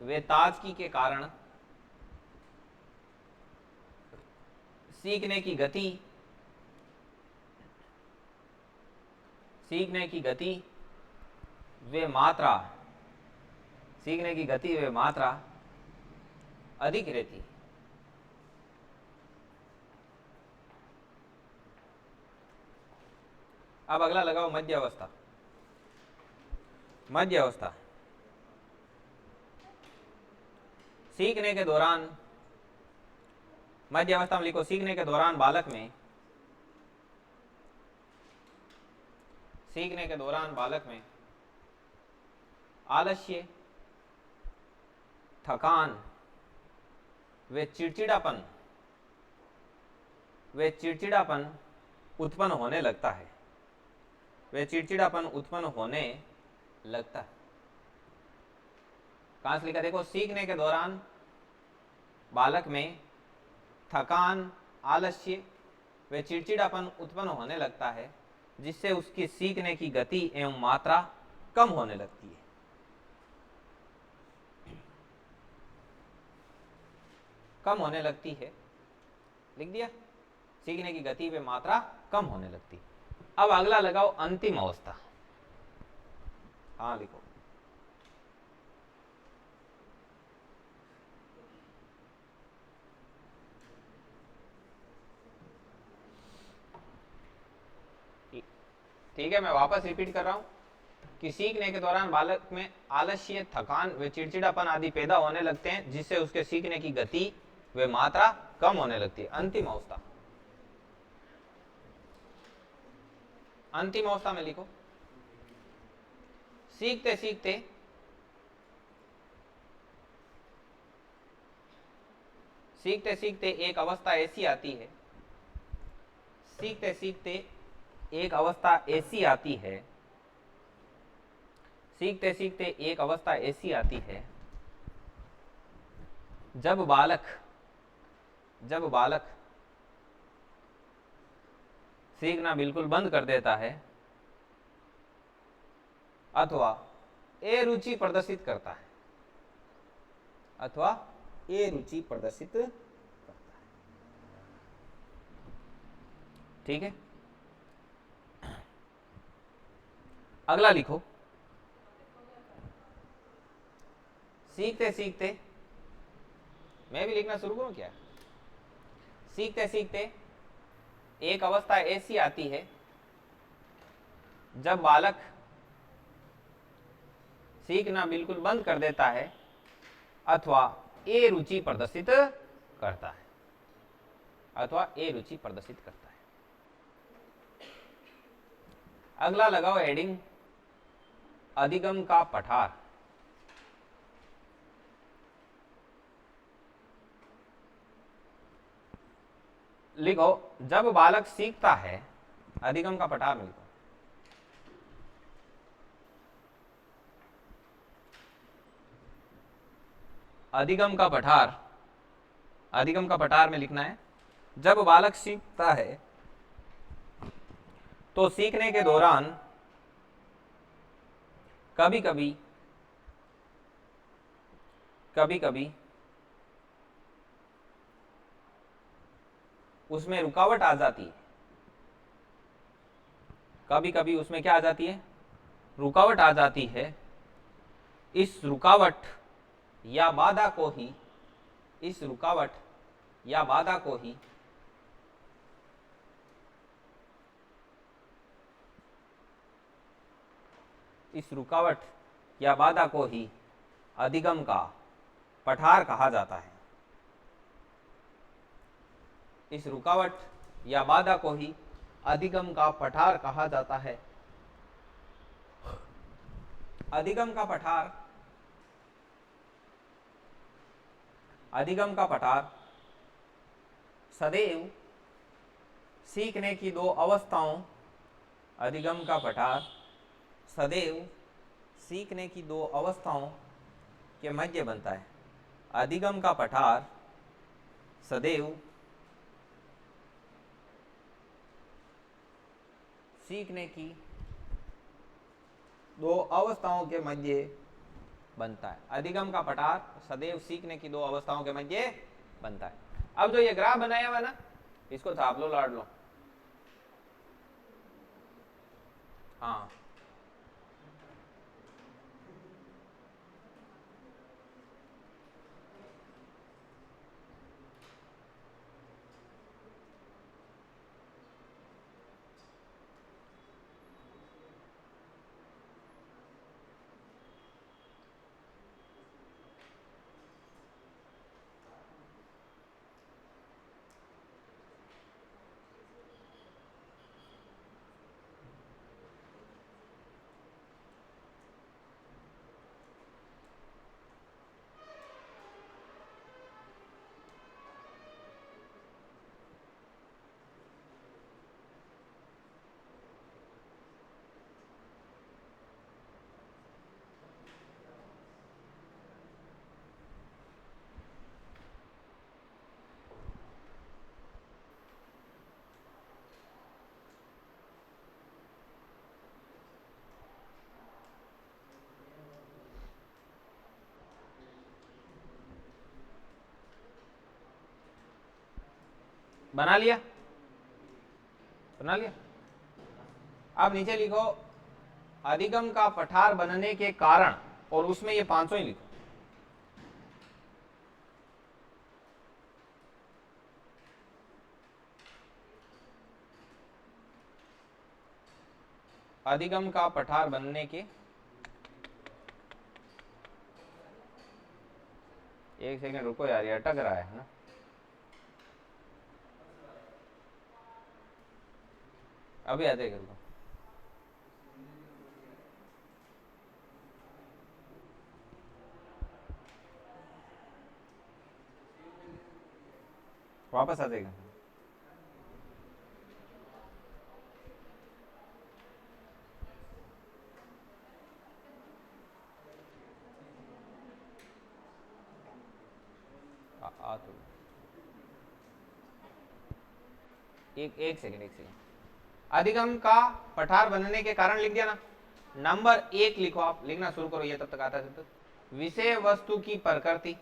व ताजगी के कारण सीखने की व मात्रा अधिक रहती। अब अगला लगाओ मध्य अवस्था। सीखने के दौरान, मध्य अवस्था में लिखो, सीखने के दौरान बालक में आलस्य, थकान व चिड़चिड़ापन उत्पन्न होने लगता है। कहां से लिखा, देखो, सीखने के दौरान बालक में थकान, आलस्य व चिड़चिड़ापन उत्पन्न होने लगता है, जिससे उसकी सीखने की गति एवं मात्रा कम होने लगती है। लिख दिया, सीखने की गति व मात्रा कम होने लगती है। अब अगला लगाओ अंतिम अवस्था। हाँ लिखो, ठीक है, मैं वापस रिपीट कर रहा हूं कि सीखने के दौरान बालक में आलस्य, थकान व चिड़चिड़ापन आदि पैदा होने लगते हैं, जिससे उसके सीखने की गति व मात्रा कम होने लगती है। अंतिम अवस्था में लिखो, सीखते सीखते एक अवस्था ऐसी आती है, जब बालक सीखना बिल्कुल बंद कर देता है अथवा अरुचि प्रदर्शित करता है, ठीक है। अगला लिखो, सीखते मैं भी लिखना शुरू करूं क्या? सीखते एक अवस्था ऐसी आती है जब बालक सीखना बिल्कुल बंद कर देता है अथवा अरुचि प्रदर्शित करता है, अगला लगाओ हेडिंग अधिगम का पठार। लिखो, जब बालक सीखता है, अधिगम का पठार में लिखो, अधिगम का पठार में लिखना है, जब बालक सीखता है तो सीखने के दौरान कभी कभी उसमें रुकावट आ जाती है। कभी उसमें क्या आ जाती है? रुकावट आ जाती है। इस रुकावट या बाधा को ही इस रुकावट या बाधा को ही अधिगम का पठार कहा जाता है। इस रुकावट या बाधा को ही अधिगम का पठार कहा जाता है। अधिगम का पठार, अधिगम का पठार सदैव सीखने की दो अवस्थाओं, अधिगम का पठार सदैव सीखने की दो अवस्थाओं के मध्य बनता है। अधिगम का पठार सदैव सीखने की दो अवस्थाओं के मध्य बनता है। अधिगम का पठार सदैव सीखने की दो अवस्थाओं के मध्य बनता है। अब जो ये ग्राफ बनाया हुआ ना, इसको छाप लो, लाड़ लो। हाँ, बना लिया, बना लिया। अब नीचे लिखो अधिगम का पठार बनने के कारण, और उसमें ये 500 ही लिखो। अधिगम का पठार बनने के, एक सेकंड रुको यार, ये अटक रहा है ना। अभी आ जाएगा, रुको। वापस आ जाएगा। तो एक सेकंड। अधिगम का पठार बनने के कारण लिख दिया ना। नंबर 1 लिखो, आप लिखना शुरू करो, ये तब तक आता है। तब तक विषय वस्तु की प्रकृति,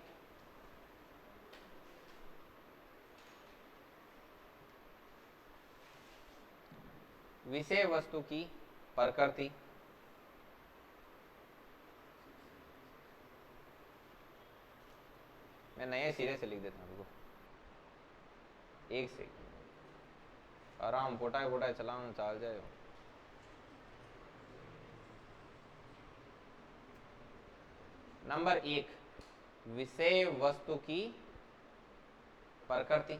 विषय वस्तु की प्रकृति, मैं नए सिरे से लिख देता हूँ, रुको एक सेकंड। आराम पोटाए पोटाए चलाना चाल जाए। नंबर 1, विषय वस्तु की प्रकृति।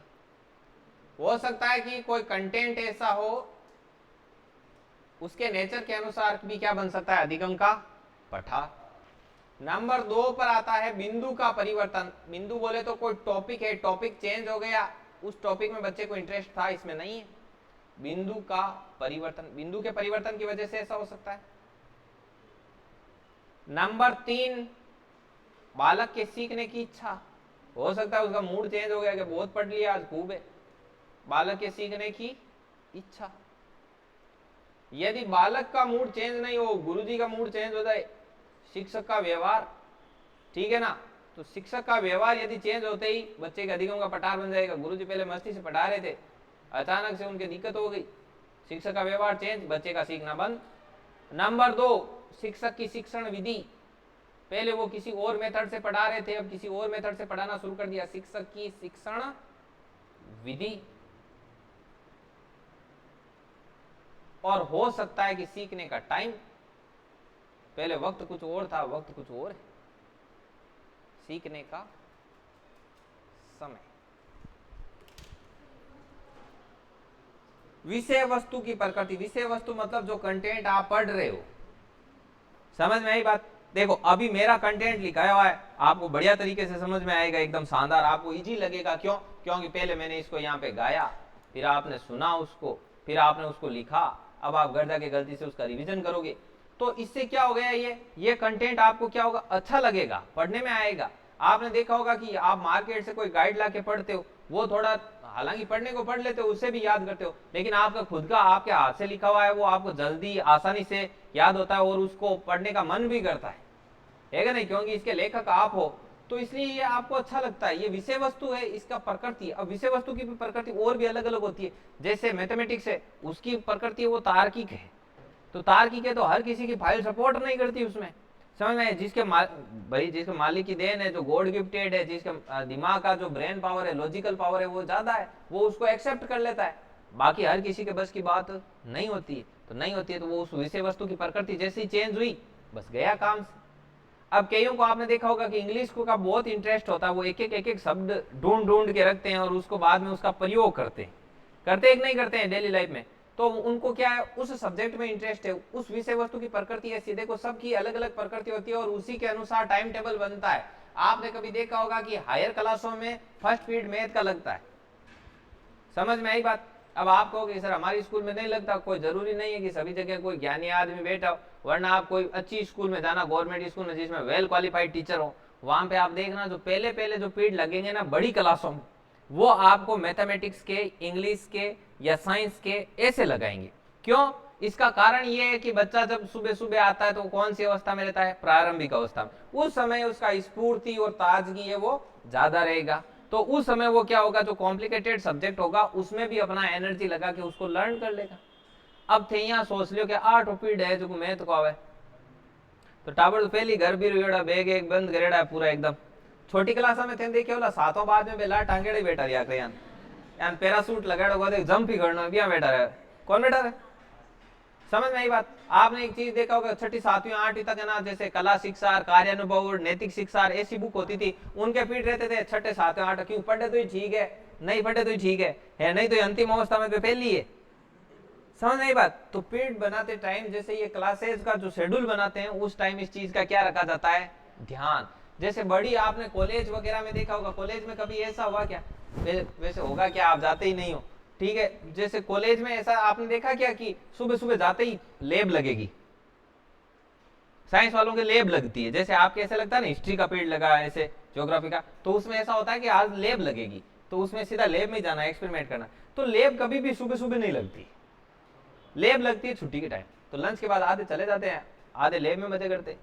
हो सकता है कि कोई कंटेंट ऐसा हो, उसके नेचर के अनुसार भी क्या बन सकता है, अधिगम का पठार। नंबर 2 पर आता है बिंदु का परिवर्तन। बिंदु बोले तो कोई टॉपिक है, टॉपिक चेंज हो गया, उस टॉपिक में बच्चे को इंटरेस्ट था, इसमें नहीं है। बिंदु का परिवर्तन, बिंदु के परिवर्तन की वजह से ऐसा हो सकता है। नंबर 3, बालक के सीखने की इच्छा। हो सकता है उसका मूड चेंज हो गया कि बहुत पढ़ लिया आज, खूब है। बालक के सीखने की इच्छा। यदि बालक का मूड चेंज नहीं हो, गुरुजी का मूड चेंज हो जाए, शिक्षक का व्यवहार, ठीक है ना, तो शिक्षक का व्यवहार यदि चेंज होते ही बच्चे के अधिगम का पठार बन जाएगा। गुरुजी पहले मस्ती से पढ़ा रहे थे, अचानक से उनकी दिक्कत हो गई, शिक्षक का व्यवहार चेंज, बच्चे का सीखना बंद। नंबर 2, शिक्षक की शिक्षण विधि। पहले वो किसी और मेथड से पढ़ा रहे थे, अब किसी और मेथड से पढ़ाना शुरू कर दिया। शिक्षक की शिक्षण विधि। और हो सकता है कि सीखने का टाइम, पहले वक्त कुछ और था, वक्त कुछ और है। सीखने का समय। विषय वस्तु की प्रकृति, विषय वस्तु मतलब जो कंटेंट आप पढ़ रहे हो। समझ में आई बात? देखो अभी मेरा कंटेंट लिखा हुआ है, आपको बढ़िया तरीके से समझ में आएगा, एकदम शानदार, आपको इजी लगेगा। क्यों? क्योंकि पहले मैंने इसको यहाँ पे गाया, फिर आपने सुना उसको, फिर आपने उसको लिखा, अब आप घर जाके गलती से उसका रिवीजन करोगे। तो इससे क्या हो गया, ये कंटेंट आपको क्या होगा, अच्छा लगेगा, पढ़ने में आएगा। आपने देखा होगा कि आप मार्केट से कोई गाइड ला के पढ़ते हो, वो थोड़ा हालांकि पढ़ने को पढ़ लेते हो, उससे भी याद करते हो, लेकिन आपका खुद का आपके हाथ से लिखा हुआ है, वो आपको जल्दी आसानी से याद होता है और उसको पढ़ने का मन भी करता है क्या नहीं? क्योंकि इसके लेखक आप हो, तो इसलिए ये आपको अच्छा लगता है। ये विषय वस्तु है, इसका प्रकृति। अब विषय वस्तु की भी प्रकृति और भी अलग अलग होती है। जैसे मैथमेटिक्स है, उसकी प्रकृति है वो तार्किक है। तो तार्किक है तो हर किसी की फाइल सपोर्ट नहीं करती उसमें। समझ में? जिसके भाई जिसके मालिक की देन है, जो गॉड गिफ्टेड है, जिसके दिमाग का जो ब्रेन पावर है, लॉजिकल पावर है वो ज्यादा है, वो उसको एक्सेप्ट कर लेता है। बाकी हर किसी के बस की बात नहीं होती है। तो नहीं होती है तो वो उस विषय वस्तु की प्रकृति जैसी चेंज हुई, बस गया काम से। अब कईयों को आपने देखा होगा कि इंग्लिश को का बहुत इंटरेस्ट होता है, वो एक एक शब्द ढूंढ ढूंढ के रखते हैं और उसको बाद में उसका प्रयोग करते हैं। करते एक नहीं करते हैं डेली लाइफ में। तो उनको क्या है, उस सब्जेक्ट में इंटरेस्ट है, उस विषय वस्तु की प्रकृति ऐसी। देखो सबकी अलग अलग प्रकृति होती है और उसी के अनुसार टाइम टेबल बनता है। आपने कभी देखा होगा कि हायर क्लासों में फर्स्ट पीरियड मैथ का लगता है। समझ में आई बात? अब आप कहोगे सर हमारे स्कूल में नहीं लगता, कोई जरूरी नहीं है कि सभी जगह कोई ज्ञानी आदमी बैठा हो, वरना आप कोई अच्छी स्कूल में जाना, गवर्नमेंट स्कूल में जिसमें वेल क्वालिफाइड टीचर हो, वहां पे आप देखना जो पहले पहले जो पीरियड लगेंगे ना बड़ी क्लासों में, वो आपको मैथमेटिक्स के, इंग्लिश के या साइंस के ऐसे लगाएंगे। क्यों? इसका कारण ये है कि बच्चा जब सुबह सुबह आता है तो कौन सी अवस्था में रहता है, प्रारंभिक अवस्था में। उस समय उसका स्फूर्ति और ताजगी है वो ज्यादा रहेगा। तो उस समय वो क्या होगा, जो कॉम्प्लिकेटेड सब्जेक्ट होगा उसमें भी अपना एनर्जी लगा के उसको लर्न कर लेगा। अब थे यहाँ सोच लियो कि 8 पीरियड है जो मैथ को आवे, तो टाबर तो पहली घर भी रेड़ा, बैग एक बंद करेड़ा है पूरा एकदम। छोटी क्लास में थे देखे बोला 7वां बाद में बेला टांगेड़े बैठा रिया करे यान पैरासूट लगाड़ो को देख जंप ही करना बिया बैठा रहे। कौन बैठा रहे? समझ में आई बात? आपने एक चीज देखा होगा, 6ठी 7वीं 8वीं तक है ना, जैसे कला शिक्षा, कार्यानुभव, नैतिक शिक्षा ऐसी बुक होती थी, उनके पीठ रहते थे 6ठे 7वें 8, क्यों? पढ़े तो ही ठीक है, नहीं पढ़े तो ही ठीक है नहीं तो अंतिम अवस्था में फैल ली है। समझ नहीं बात? तो पीठ बनाते टाइम जैसे ये क्लासेस का जो शेड्यूल बनाते हैं उस टाइम इस चीज का क्या रखा जाता है, ध्यान। जैसे बड़ी आपने कॉलेज वगैरह में देखा होगा, कॉलेज में कभी ऐसा हुआ क्या? वैसे होगा क्या, आप जाते ही नहीं हो, ठीक है। जैसे कॉलेज में ऐसा आपने देखा क्या कि सुबह सुबह जाते ही लैब लगेगी, साइंस वालों की लैब लगती है। जैसे आपके ऐसा लगता है ना हिस्ट्री का पीरियड लगा, ऐसे ज्योग्राफी का, तो उसमें ऐसा होता है कि आज लैब लगेगी, तो उसमें सीधा लैब में जाना है, एक्सपेरिमेंट करना। तो लैब कभी भी सुबह सुबह नहीं लगती, लैब लगती है छुट्टी के टाइम। तो लंच के बाद आधे चले जाते हैं, आधे लैब में मजे करते,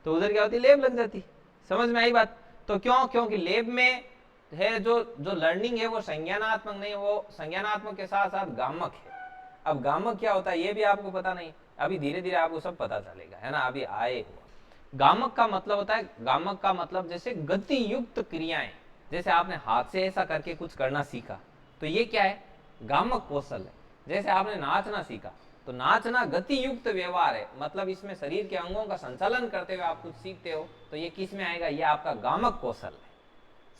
तो उधर क्या होती, लैब लग जाती। समझ में आई बात? तो क्यों? क्योंकि लैब में है जो लर्निंग है वो संज्ञानात्मक नहीं, वो संज्ञानात्मक के साथ साथ गामक है। अब गामक क्या होता है ये भी आपको पता नहीं, अभी धीरे धीरे आपको सब पता चलेगा, है ना, अभी आए हुआ। गामक का मतलब होता है, गामक का मतलब जैसे गति युक्त क्रियाएं, जैसे आपने हाथ से ऐसा करके कुछ करना सीखा, तो ये क्या है, गामक कौशल है। जैसे आपने नाचना सीखा, तो नाचना गति युक्त व्यवहार है, मतलब इसमें शरीर के अंगों का संचालन करते हुए आप कुछ सीखते हो, तो ये किस में आएगा, ये आपका गामक कौशल है।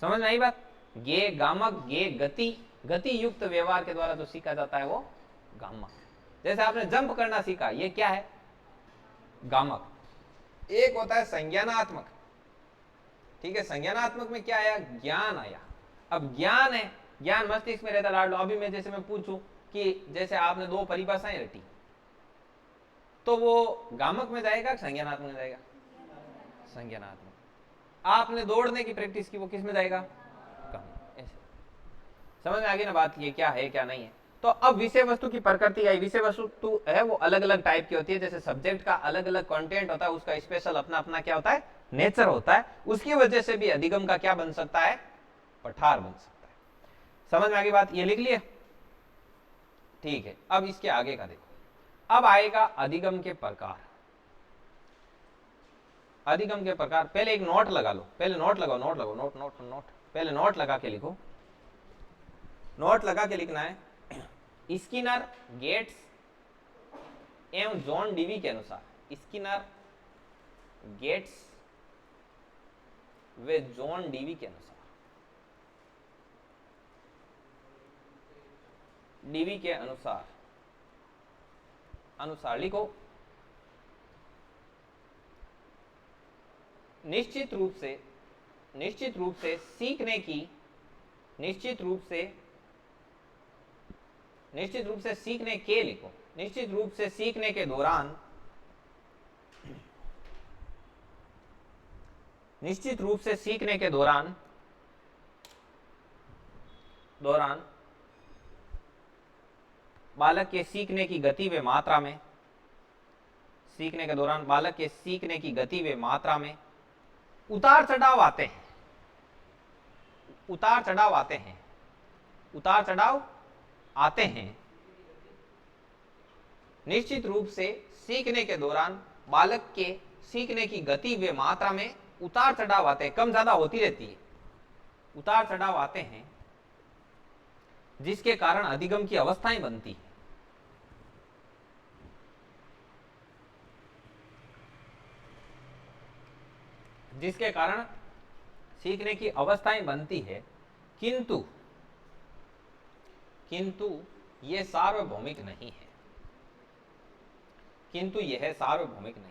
समझ में आई बात? ये गामक, ये गति युक्त व्यवहार के द्वारा जो सीखा जाता है वो गामक। जैसे आपने जंप करना सीखा, ये क्या है, गामक। एक होता है संज्ञानात्मक, ठीक है। संज्ञानात्मक में क्या आया, ज्ञान आया। अब ज्ञान है, ज्ञान मस्तिष्क में रहता लाड लो। अभी मैं जैसे मैं पूछूं कि जैसे आपने 2 परिभाषाएं रटी, तो वो गामक में जाएगा, संज्ञानात्मक में जाएगा, संज्ञानात्मक। आपने दौड़ने की प्रैक्टिस की, वो किस में जाएगा, ऐसे। समझ में आ गई ना बात, ये क्या है क्या नहीं है। तो अब विषय वस्तु की प्रकृति आई। विषय वस्तु है वो अलग अलग टाइप की होती है, जैसे सब्जेक्ट का अलग अलग कंटेंट होता है, उसका स्पेशल अपना अपना क्या होता है, नेचर होता है। उसकी वजह से भी अधिगम का क्या बन सकता है, पठार बन सकता है। समझ में आ गई बात, ये लिख लिए, ठीक है। अब इसके आगे का देखो, अब आएगा अधिगम के प्रकार। अधिगम के प्रकार, पहले एक नोट लगा लो, पहले नोट लगाओ, नोट लगाओ, नोट नोट नोट, पहले नोट लगा के लिखो। नोट लगा के लिखना है, स्किनर, गेट्स एवं जॉन डीवी के अनुसार, स्किनर, गेट्स व जॉन डीवी के अनुसार, डीवी के अनुसार, अनुसार लिखो, निश्चित रूप से सीखने की, निश्चित रूप से सीखने के, लिखो, निश्चित रूप से सीखने के दौरान, निश्चित रूप से सीखने के दौरान बालक के सीखने की गति व मात्रा में, सीखने के दौरान बालक के सीखने की गति व मात्रा में उतार चढ़ाव आते हैं, उतार चढ़ाव आते हैं, उतार चढ़ाव आते हैं। निश्चित रूप से सीखने के दौरान बालक के सीखने की गति व मात्रा में उतार चढ़ाव आते हैं, कम ज्यादा होती रहती है, उतार चढ़ाव आते हैं, जिसके कारण अधिगम की अवस्थाएं बनती है। जिसके कारण सीखने की अवस्थाएं बनती है, किंतु यह सार्वभौमिक नहीं है, किंतु यह सार्वभौमिक नहीं।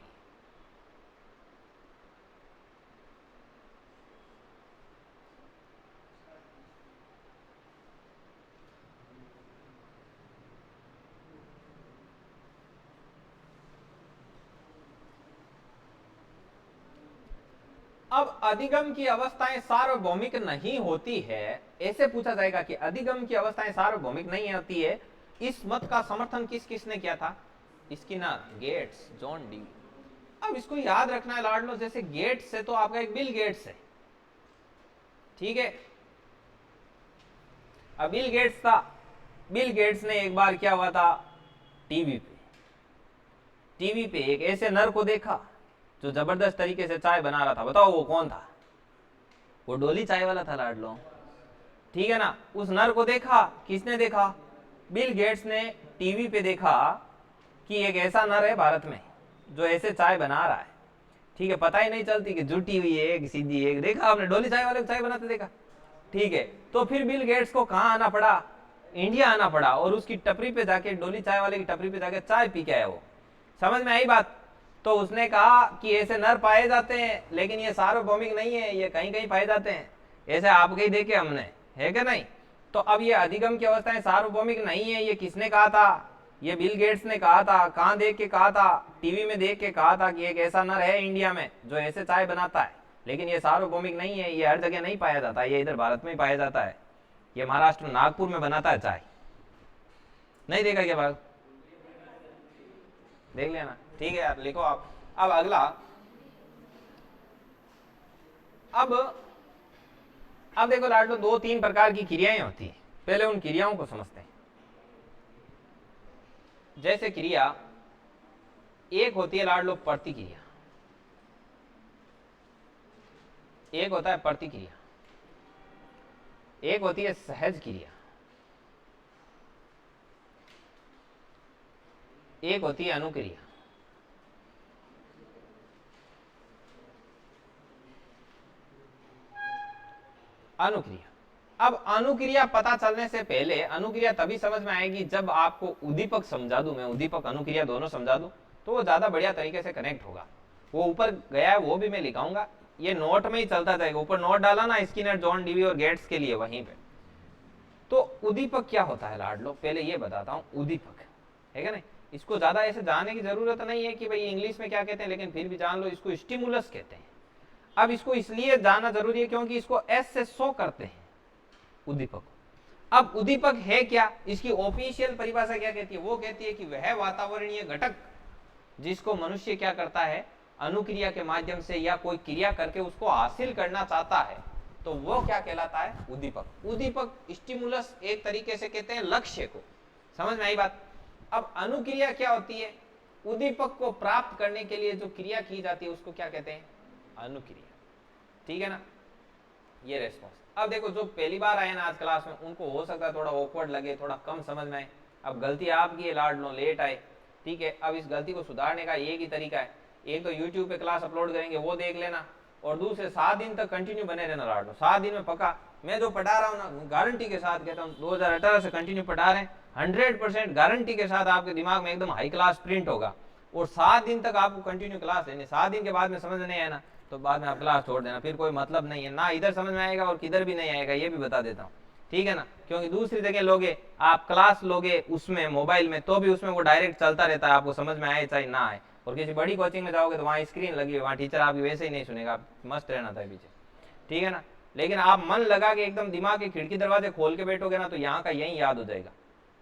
अब अधिगम की अवस्थाएं सार्वभौमिक नहीं होती है, ऐसे पूछा जाएगा कि अधिगम की अवस्थाएं सार्वभौमिक नहीं होती है, इस मत का समर्थन किस किसने किया था? Skinner, Gates, John D. अब इसको याद रखना है लाडलो, जैसे गेट्स है तो आपका एक बिल गेट्स है, ठीक है। अब बिल गेट्स था, बिल गेट्स ने एक बार क्या हुआ था, टीवी पे एक ऐसे नर को देखा जो जबरदस्त तरीके से चाय बना रहा था। बताओ वो कौन था? वो डोली चाय वाला था लाडलो, ठीक है ना। उस नर को देखा, किसने देखा? बिल गेट्स ने टीवी पे देखा कि एक ऐसा नर है भारत में जो ऐसे चाय बना रहा है, ठीक है। पता ही नहीं चलती कि जुटी हुई है कि सीधी है, देखा आपने डोली चाय वाले को चाय बनाते देखा, ठीक है। तो फिर बिल गेट्स को कहाँ आना पड़ा? इंडिया आना पड़ा, और उसकी टपरी पे जाके, डोली चाय वाले की टपरी पे जाके चाय पी के आया वो। समझ में आई बात? तो उसने कहा कि ऐसे नर पाए जाते हैं, लेकिन ये सार्वभौमिक नहीं है, ये कहीं कहीं पाए जाते हैं, ऐसे आपके ही देखे हमने, है कि नहीं। तो अब ये अधिगम की अवस्थाएं सार्वभौमिक नहीं है, ये किसने कहा था? ये बिल गेट्स ने कहा था। कहां देख के कहा था? टीवी में देख के कहा था कि एक ऐसा नर है इंडिया में जो ऐसे चाय बनाता है, लेकिन ये सार्वभौमिक नहीं है, ये हर जगह नहीं पाया जाता, ये इधर भारत में ही पाया जाता है, ये महाराष्ट्र नागपुर में बनाता है चाय। नहीं देखा क्या बात? देख लेना, ठीक है यार, लिखो आप। अब अगला, अब देखो लाडलो, 2-3 प्रकार की क्रियाएं होती है, पहले उन क्रियाओं को समझते हैं। जैसे क्रिया एक होती है लाडलो प्रतिक्रिया, एक होता है प्रतिक्रिया, एक होती है सहज क्रिया, एक होती है अनुक्रिया। अनुक्रिया, अब अनुक्रिया पता चलने से पहले, अनुक्रिया तभी समझ में आएगी जब आपको उद्दीपक समझा दूं मैं, उद्दीपक अनुक्रिया दोनों समझा दूं, तो वो ज्यादा बढ़िया तरीके से कनेक्ट होगा। वो ऊपर गया है वो भी मैं लिखाऊंगा, ये नोट में ही चलता जाएगा। ऊपर नोट डाला ना स्किनर, जॉन डीवी और गेट्स के लिए, वहीं पे। तो उद्दीपक क्या होता है लाडलो, पहले ये बताता हूं। उद्दीपक है क्या नहीं, इसको ज्यादा ऐसे जानने की जरूरत नहीं है कि भाई इंग्लिश में क्या कहते हैं, लेकिन फिर भी जान लो, इसको स्टिमुलस कहते हैं। अब इसको इसलिए जानना जरूरी है क्योंकि इसको एस से शो करते हैं उद्दीपक। अब उद्दीपक है क्या, इसकी ऑफिशियल परिभाषा क्या कहती है? वो कहती है कि वह वातावरणीय घटक जिसको मनुष्य क्या करता है, अनुक्रिया के माध्यम से या कोई क्रिया करके उसको हासिल करना चाहता है, तो वो क्या कहलाता है? उद्दीपक। उद्दीपक, स्टिमुलस एक तरीके से कहते हैं लक्ष्य को। समझ में आई बात? अब अनुक्रिया क्या होती है? उद्दीपक को प्राप्त करने के लिए जो क्रिया की जाती है उसको क्या कहते हैं? अनुक्रिया, ठीक है ना। ये रेस्पॉन्स। अब देखो, जो पहली बार आए ना आज क्लास में, उनको हो सकता है थोड़ा ऑकवर्ड लगे, थोड़ा कम समझ में आए। अब गलती आपकी है लाडलो, लेट आए, ठीक है। अब इस गलती को सुधारने का एक ही तरीका है एक तो यूट्यूब पे क्लास अपलोड करेंगे वो देख लेना, और दूसरे 7 दिन तक कंटिन्यू बने रहना लाडो। 7 दिन में पक्का मैं जो पढ़ा रहा हूँ ना, गारंटी के साथ कहता हूँ 2018 से कंटिन्यू पढ़ा रहे हैं, 100% गारंटी के साथ आपके दिमाग में एकदम हाई क्लास प्रिंट होगा। और 7 दिन तक आपको कंटिन्यू क्लास लेनी। 7 दिन के बाद में समझ नहीं आया ना तो बाद में आप क्लास छोड़ देना, फिर कोई मतलब नहीं है ना, इधर समझ में आएगा और किधर भी नहीं आएगा, ये भी बता देता हूँ, ठीक है ना। क्योंकि दूसरी जगह लोगे आप क्लास लोगे उसमें मोबाइल में, तो भी उसमें वो डायरेक्ट चलता रहता है, आपको समझ में आए चाहे ना आए। और किसी बड़ी कोचिंग में जाओगे तो वहाँ स्क्रीन लगी है, वहाँ टीचर आपकी वैसे ही नहीं सुनेगा, आप मस्त रहना था पीछे, ठीक है ना। लेकिन आप मन लगा के एकदम दिमाग की खिड़की दरवाजे खोल के बैठोगे ना तो यहाँ का यही याद हो जाएगा,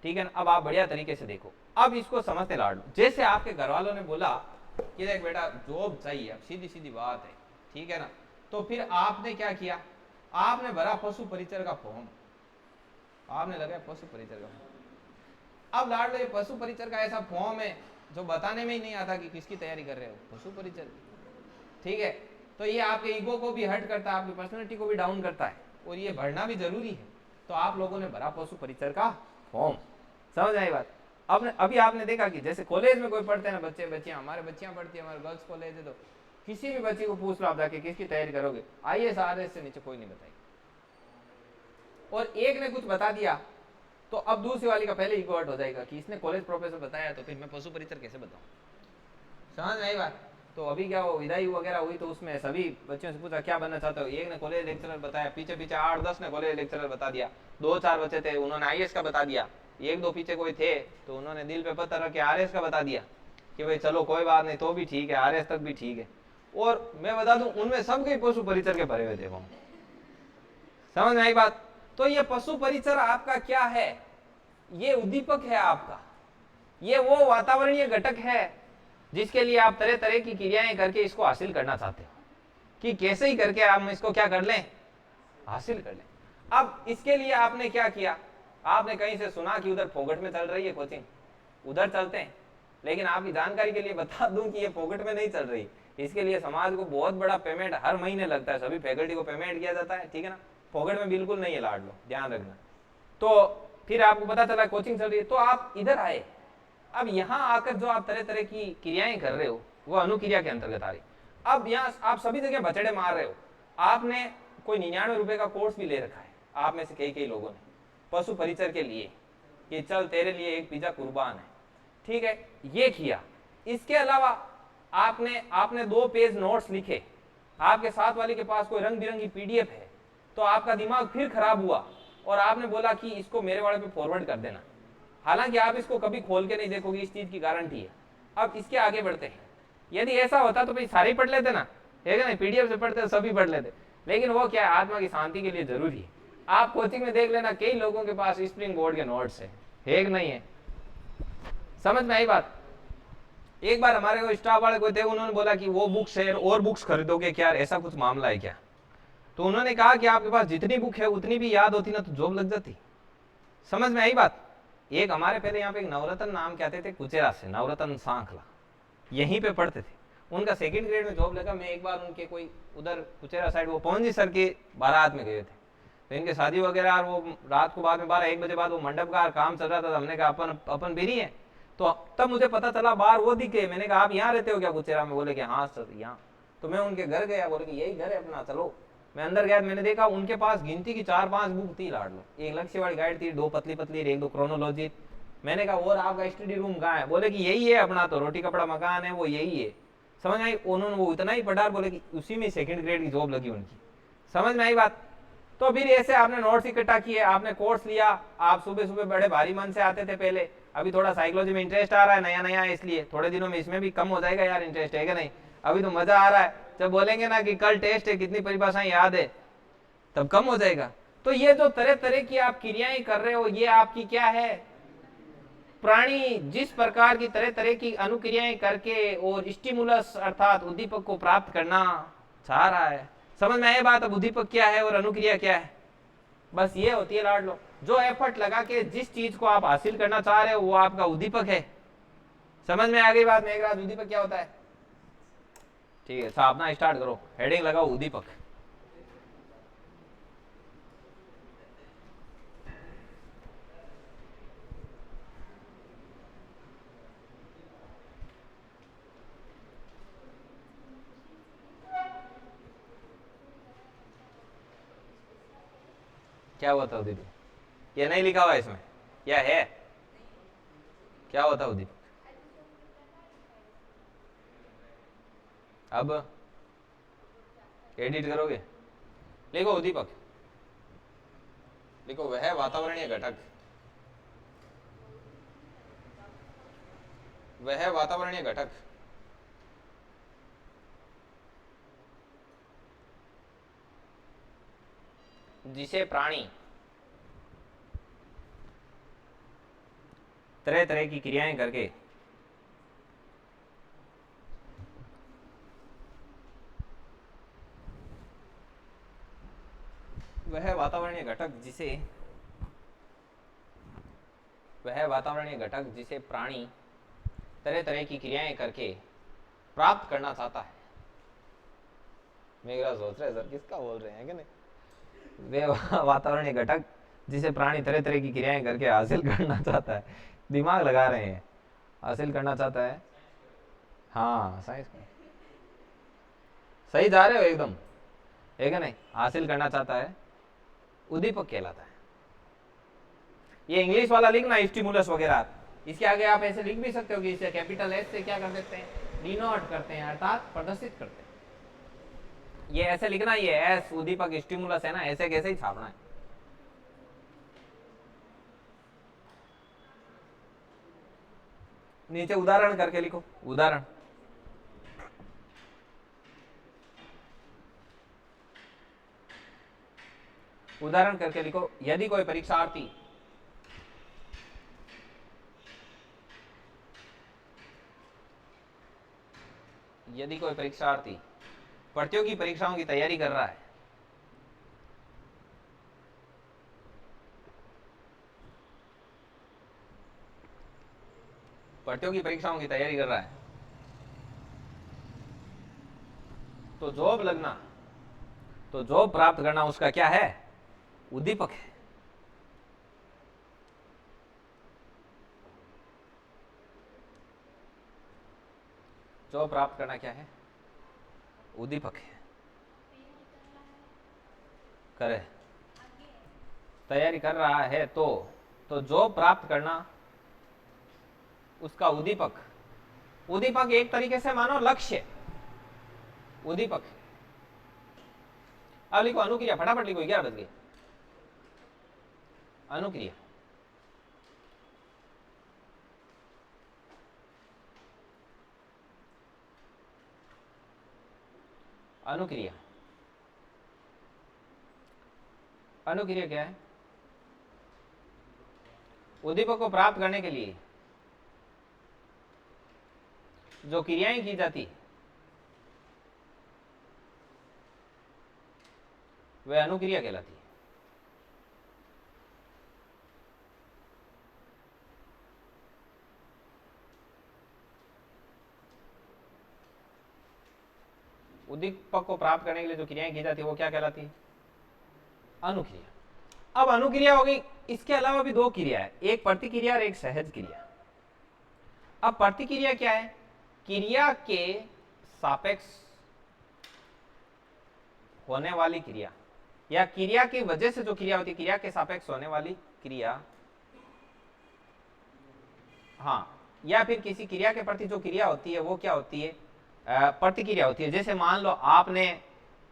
ठीक है ना। अब आप बढ़िया तरीके से देखो, अब इसको समझते लाडो। जैसे आपके घर वालों ने बोला कि देख बेटा जॉब चाहिए, अब सीधी सीधी बात है, ठीक है ना। तो फिर आपने क्या किया, आपने भरा पशु परिचर का फॉर्म, आपने लगाया पशु परिचर का फॉर्म। अब लाडो ये पशु परिचर का ऐसा फॉर्म है जो बताने में ही नहीं आता कि किसकी तैयारी कर रहे हो, पशु परिचर, ठीक है। तो ये आपके ईगो को भी हर्ट करता है, आपकी पर्सनैलिटी को भी डाउन करता है, और ये भरना भी जरूरी है। तो आप लोगों ने भरा पशु परिचर का फॉर्म, समझ आई बात। आपने अभी आपने देखा कि जैसे कॉलेज में कोई पढ़ते हैं ना बच्चे बच्चियां, हमारे बच्चियां पढ़ती है, हमारे गर्ल्स कॉलेज है, तो किसी भी बच्ची को पूछ लो आप जाके किसकी तैयारी करोगे, IAS RS से नीचे कोई नहीं बताएगी। और एक ने कुछ बता दिया तो अब दूसरी वाली का पहले ईगो हर्ट हो जाएगा कि इसने कॉलेज प्रोफेसर बताया तो फिर मैं पशु परिचर कैसे बताऊं, समझ में आई बात। तो अभी क्या वो विदाई वगैरह हुई तो उसमें सभी बच्चों से पूछा क्या बनना चाहते हो, एक ने कॉलेज लेक्चरर बताया, पीछे पीछे 8-10 ने कॉलेज लेक्चरर बता दिया, 2-4 बच्चे थे उन्होंने IAS का बता दिया, 1-2 पीछे कोई थे तो उन्होंने दिल पे पत्थर रख के RS का बता दिया कि भाई चलो कोई बात नहीं, तो भी ठीक है, RS तक भी ठीक है। और मैं बता दूं उनमें सब कई पशु परिचर के भरे हुए थे, समझ में आई बात। तो ये पशु परिचर आपका क्या है, ये उद्दीपक है आपका, ये वो वातावरणीय घटक है जिसके लिए आप तरह तरह की क्रियाएं करके इसको हासिल करना चाहते हो, कि कैसे ही करके हम इसको क्या कर लें, हासिल कर लें। अब इसके लिए आपने क्या किया, आपने कहीं से सुना कि उधर फोगट में चल रही है कोचिंग, उधर चलते हैं। लेकिन आपकी जानकारी के लिए बता दूं कि ये फोगट में नहीं चल रही, इसके लिए समाज को बहुत बड़ा पेमेंट हर महीने लगता है, सभी फैकल्टी को पेमेंट किया जाता है, ठीक है ना। फोगट में बिल्कुल नहीं है, लाड लो, ध्यान रखना। तो फिर आपको पता चला कोचिंग चल रही है तो आप इधर आए। अब यहां आकर जो आप तरह तरह की क्रियाएं कर रहे हो वो अनुक्रिया के अंतर्गत आ रही। अब यहां आप सभी जगह बचड़े मार रहे हो। आपने कोई 99 रुपए का कोर्स भी ले रखा है, आप में से कई लोगों ने, पशु परिचर के लिए, कि चल तेरे लिए एक पिज्जा कुर्बान है, ठीक है, ये किया। इसके अलावा आपने 2 पेज नोट्स लिखे, आपके साथ वाले के पास कोई रंग बिरंगी PDF है, तो आपका दिमाग फिर खराब हुआ और आपने बोला कि इसको मेरे वाले पे फॉरवर्ड कर देना। हालांकि आप इसको कभी खोल के नहीं देखोगे, इस चीज की गारंटी है। अब इसके आगे बढ़ते हैं। यदि ऐसा होता तो भाई सारे ही पढ़ लेते ना, है ना, PDF से पढ़ते सभी पढ़ लेते। लेकिन वो क्या है, आत्मा की शांति के लिए जरूरी है। आप कोचिंग में देख लेना कई लोगों के पास स्प्रिंग बोर्ड के नोट्स है कि नहीं है, समझ में आई बात। एक बार हमारे को स्टाफ वाले कोई थे, उन्होंने बोला कि वो बुक्स है और बुक्स खरीदोगे क्या, ऐसा कुछ मामला है क्या। तो उन्होंने कहा कि आपके पास जितनी बुक है उतनी भी याद होती ना तो जॉब लग जाती, समझ में आई बात। एक हमारे पहले यहाँ पे एक नवरत्न नाम कहते थे, कुचेरा से, नवरत्न सांखला, यहीं पे पढ़ते थे, उनका 2nd ग्रेड में जॉब लगा। मैं एक बार उनके कोई उधर कुचेरा साइड वो पवन जी सर के बारात में गए थे, तो इनके शादी वगैरह, और वो रात को बाद में 12-1 बजे बाद वो मंडप का काम चल रहा था। हमने कहा अपन बिरी है, तो तब मुझे पता चला बाहर वो दिखे। मैंने कहा आप यहाँ रहते हो क्या कुचेरा में, बोले कि हाँ सर यहाँ। तो मैं उनके घर गया, बोले कि यही घर है अपना, चलो। मैं अंदर गया, मैंने देखा उनके पास गिनती की 4-5 बुक थी, लाड लो, एक लक्ष्यवाड़ी गाइड थी, 2 पतली पतली, 1-2 क्रोनोलॉजी। मैंने कहा और आपका स्टडी रूम कहाँ है, बोले कि यही है अपना, तो रोटी कपड़ा मकान है वो यही है। समझ आई, उन्होंने वो इतना ही पढ़ा, बोले कि उसी में 2nd ग्रेड की जॉब लगी उनकी, समझ में आई बात। तो फिर ऐसे आपने नोट्स इकट्ठा किए, आपने कोर्स लिया, आप सुबह सुबह बड़े भारी मन से आते थे पहले, अभी थोड़ा साइकोलॉजी में इंटरेस्ट आ रहा है, नया नया है, इसलिए थोड़े दिनों में इसमें भी कम हो जाएगा यार इंटरेस्ट, है कि नहीं। अभी तो मजा आ रहा है, जब बोलेंगे ना कि कल टेस्ट है, कितनी परिभाषाएं याद है, तब कम हो जाएगा। तो ये जो तरह तरह की आप क्रियाएं कर रहे हो, ये आपकी क्या है, प्राणी जिस प्रकार की तरह तरह की अनुक्रियाएं करके और स्टिमुलस अर्थात उद्दीपक को प्राप्त करना चाह रहा है। समझ में आए बात। अब उद्दीपक क्या है और अनुक्रिया क्या है, बस ये होती है लाड लो। जो एफर्ट लगा के जिस चीज को आप हासिल करना चाह रहे हो वो आपका उद्दीपक है। समझ में आ गई बात। मेघराज उद्दीपक क्या होता है, ठीक है साहब ना, स्टार्ट करो, हेडिंग लगाओ उद्दीपक। क्या हुआ था उदीपक? ये नहीं लिखा हुआ इसमें, क्या है? क्या हुआ था उदीपक? अब एडिट करोगे? लिखो उदीपक, लिखो वह वातावरणीय घटक, वह वातावरणीय घटक जिसे प्राणी तरह तरह की क्रियाएं करके वह वातावरणीय घटक जिसे प्राणी तरह तरह की क्रियाएं करके प्राप्त करना चाहता है। मेघराज सोच रहे सर किसका बोल रहे हैं कि नहीं? वे वातावरणीय घटक जिसे प्राणी तरह तरह की क्रियाएं करके हासिल करना चाहता है। दिमाग लगा रहे हैं, हासिल करना चाहता है। हाँ साइंस सही जा रहे हो एकदम, है कि नहीं? हासिल करना चाहता है, उद्दीपक कहलाता है। ये इंग्लिश वाला लिखना स्टिमुलस वगैरह, इसके आगे आप ऐसे लिख भी सकते हो कि इसे कैपिटल एस से क्या कर देते हैं, डिनोट करते हैं, अर्थात प्रदर्शित करते हैं। ये ऐसे लिखना, ये एस उद्दीपक स्टिमुलस है ना, ऐसे कैसे ही छापना है। नीचे उदाहरण करके लिखो, उदाहरण। उदाहरण करके लिखो, यदि कोई परीक्षार्थी प्रतियोगी परीक्षाओं की तैयारी कर रहा है, तो जॉब प्राप्त करना उसका क्या है, उद्दीपक है। जॉब प्राप्त करना क्या है, उद्दीपक है। करे तैयारी कर रहा है तो जॉब प्राप्त करना उसका उद्दीपक एक तरीके से मानो लक्ष्य, उद्दीपक। अब लिखो अनुक्रिया, फटाफट लिखो, 11 बज गए। अनुक्रिया, अनुक्रिया, अनुक्रिया क्या है? उद्दीपक को प्राप्त करने के लिए जो क्रियाएं की जाती वह अनुक्रिया कहलाती है। उद्दीपक को प्राप्त करने के लिए जो क्रियाएं की जाती है वो क्या कहलाती है, अनुक्रिया। अब अनुक्रिया हो गई, इसके अलावा भी दो क्रिया है, एक प्रतिक्रिया और एक सहज क्रिया। अब प्रतिक्रिया क्या है, क्रिया के सापेक्ष होने वाली क्रिया, या क्रिया की वजह से जो क्रिया होती है, क्रिया के सापेक्ष होने वाली क्रिया, हाँ, या फिर किसी क्रिया के प्रति जो क्रिया होती है वो क्या होती है, प्रतिक्रिया होती है। जैसे मान लो आपने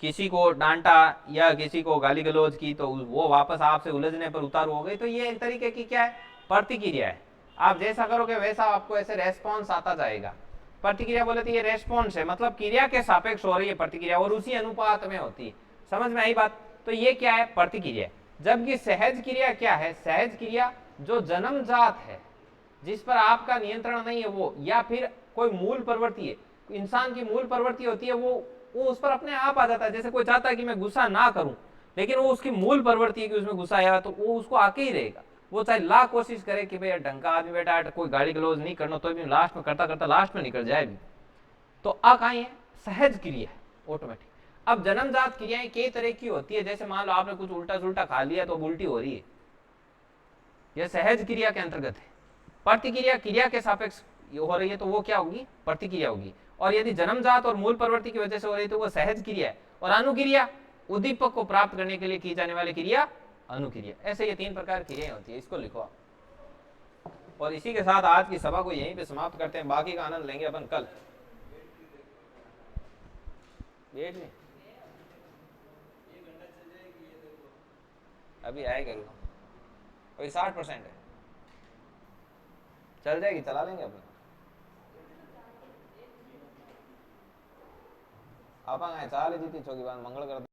किसी को डांटा या किसी को गाली गलौज की, तो वो वापस आपसे उलझने पर उतारू हो गई, तो ये एक तरीके की क्या है, प्रतिक्रिया है। आप जैसा करोगे वैसा आपको ऐसे रेस्पॉन्स आता जाएगा। प्रतिक्रिया बोले तो ये रेस्पॉन्स है, मतलब क्रिया के सापेक्ष हो रही है प्रतिक्रिया, और उसी अनुपात में होती है। समझ में आई बात? तो ये क्या है, प्रतिक्रिया। जबकि सहज क्रिया क्या है, सहज क्रिया जो जन्मजात है, जिस पर आपका नियंत्रण नहीं है वो, या फिर कोई मूल प्रवृत्ति है, इंसान की मूल प्रवृत्ति होती है, वो उस पर अपने आप आ जाता है। जैसे कोई चाहता है कि मैं गुस्सा ना करूं, लेकिन वो उसकी मूल प्रवृत्ति है कि उसमें गुस्सा आया, तो वो उसको आके ही रहेगा। वो चाहे लाख कोशिश करे कि भाई ढंग का आदमी बैठा है, कोई गाली गलौज नहीं करना, तो भी लास्ट में करता करता लास्ट में निकल जाए भी, तो आ कहीं है, सहज क्रिया है, ऑटोमेटिक। अब जन्मजात क्रियाएं कई तरह की होती है, जैसे मान लो आपने कुछ उल्टा सुल्टा खा लिया तो उल्टी हो रही है, यह सहज क्रिया के अंतर्गत है। प्रतिक्रिया क्रिया के सापेक्ष हो रही है तो वो क्या होगी, प्रतिक्रिया होगी। और यदि जन्मजात और मूल प्रवृत्ति की वजह से हो रही है तो वो सहज क्रिया है। और अनुक्रिया उद्दीपक को प्राप्त करने के लिए की जाने वाली क्रिया अनुक्रिया। ऐसे ये 3 प्रकार की क्रियाएं होती है, इसको लिखो आप। और इसी के साथ आज की सभा को यहीं पे समाप्त करते हैं, बाकी का आनंद लेंगे अपन कल। वेट नहीं, अभी आएगा, कोई 60% है, चल जाएगी, चला लेंगे अपन। आप चाले जीती चौकी बार मंगल कर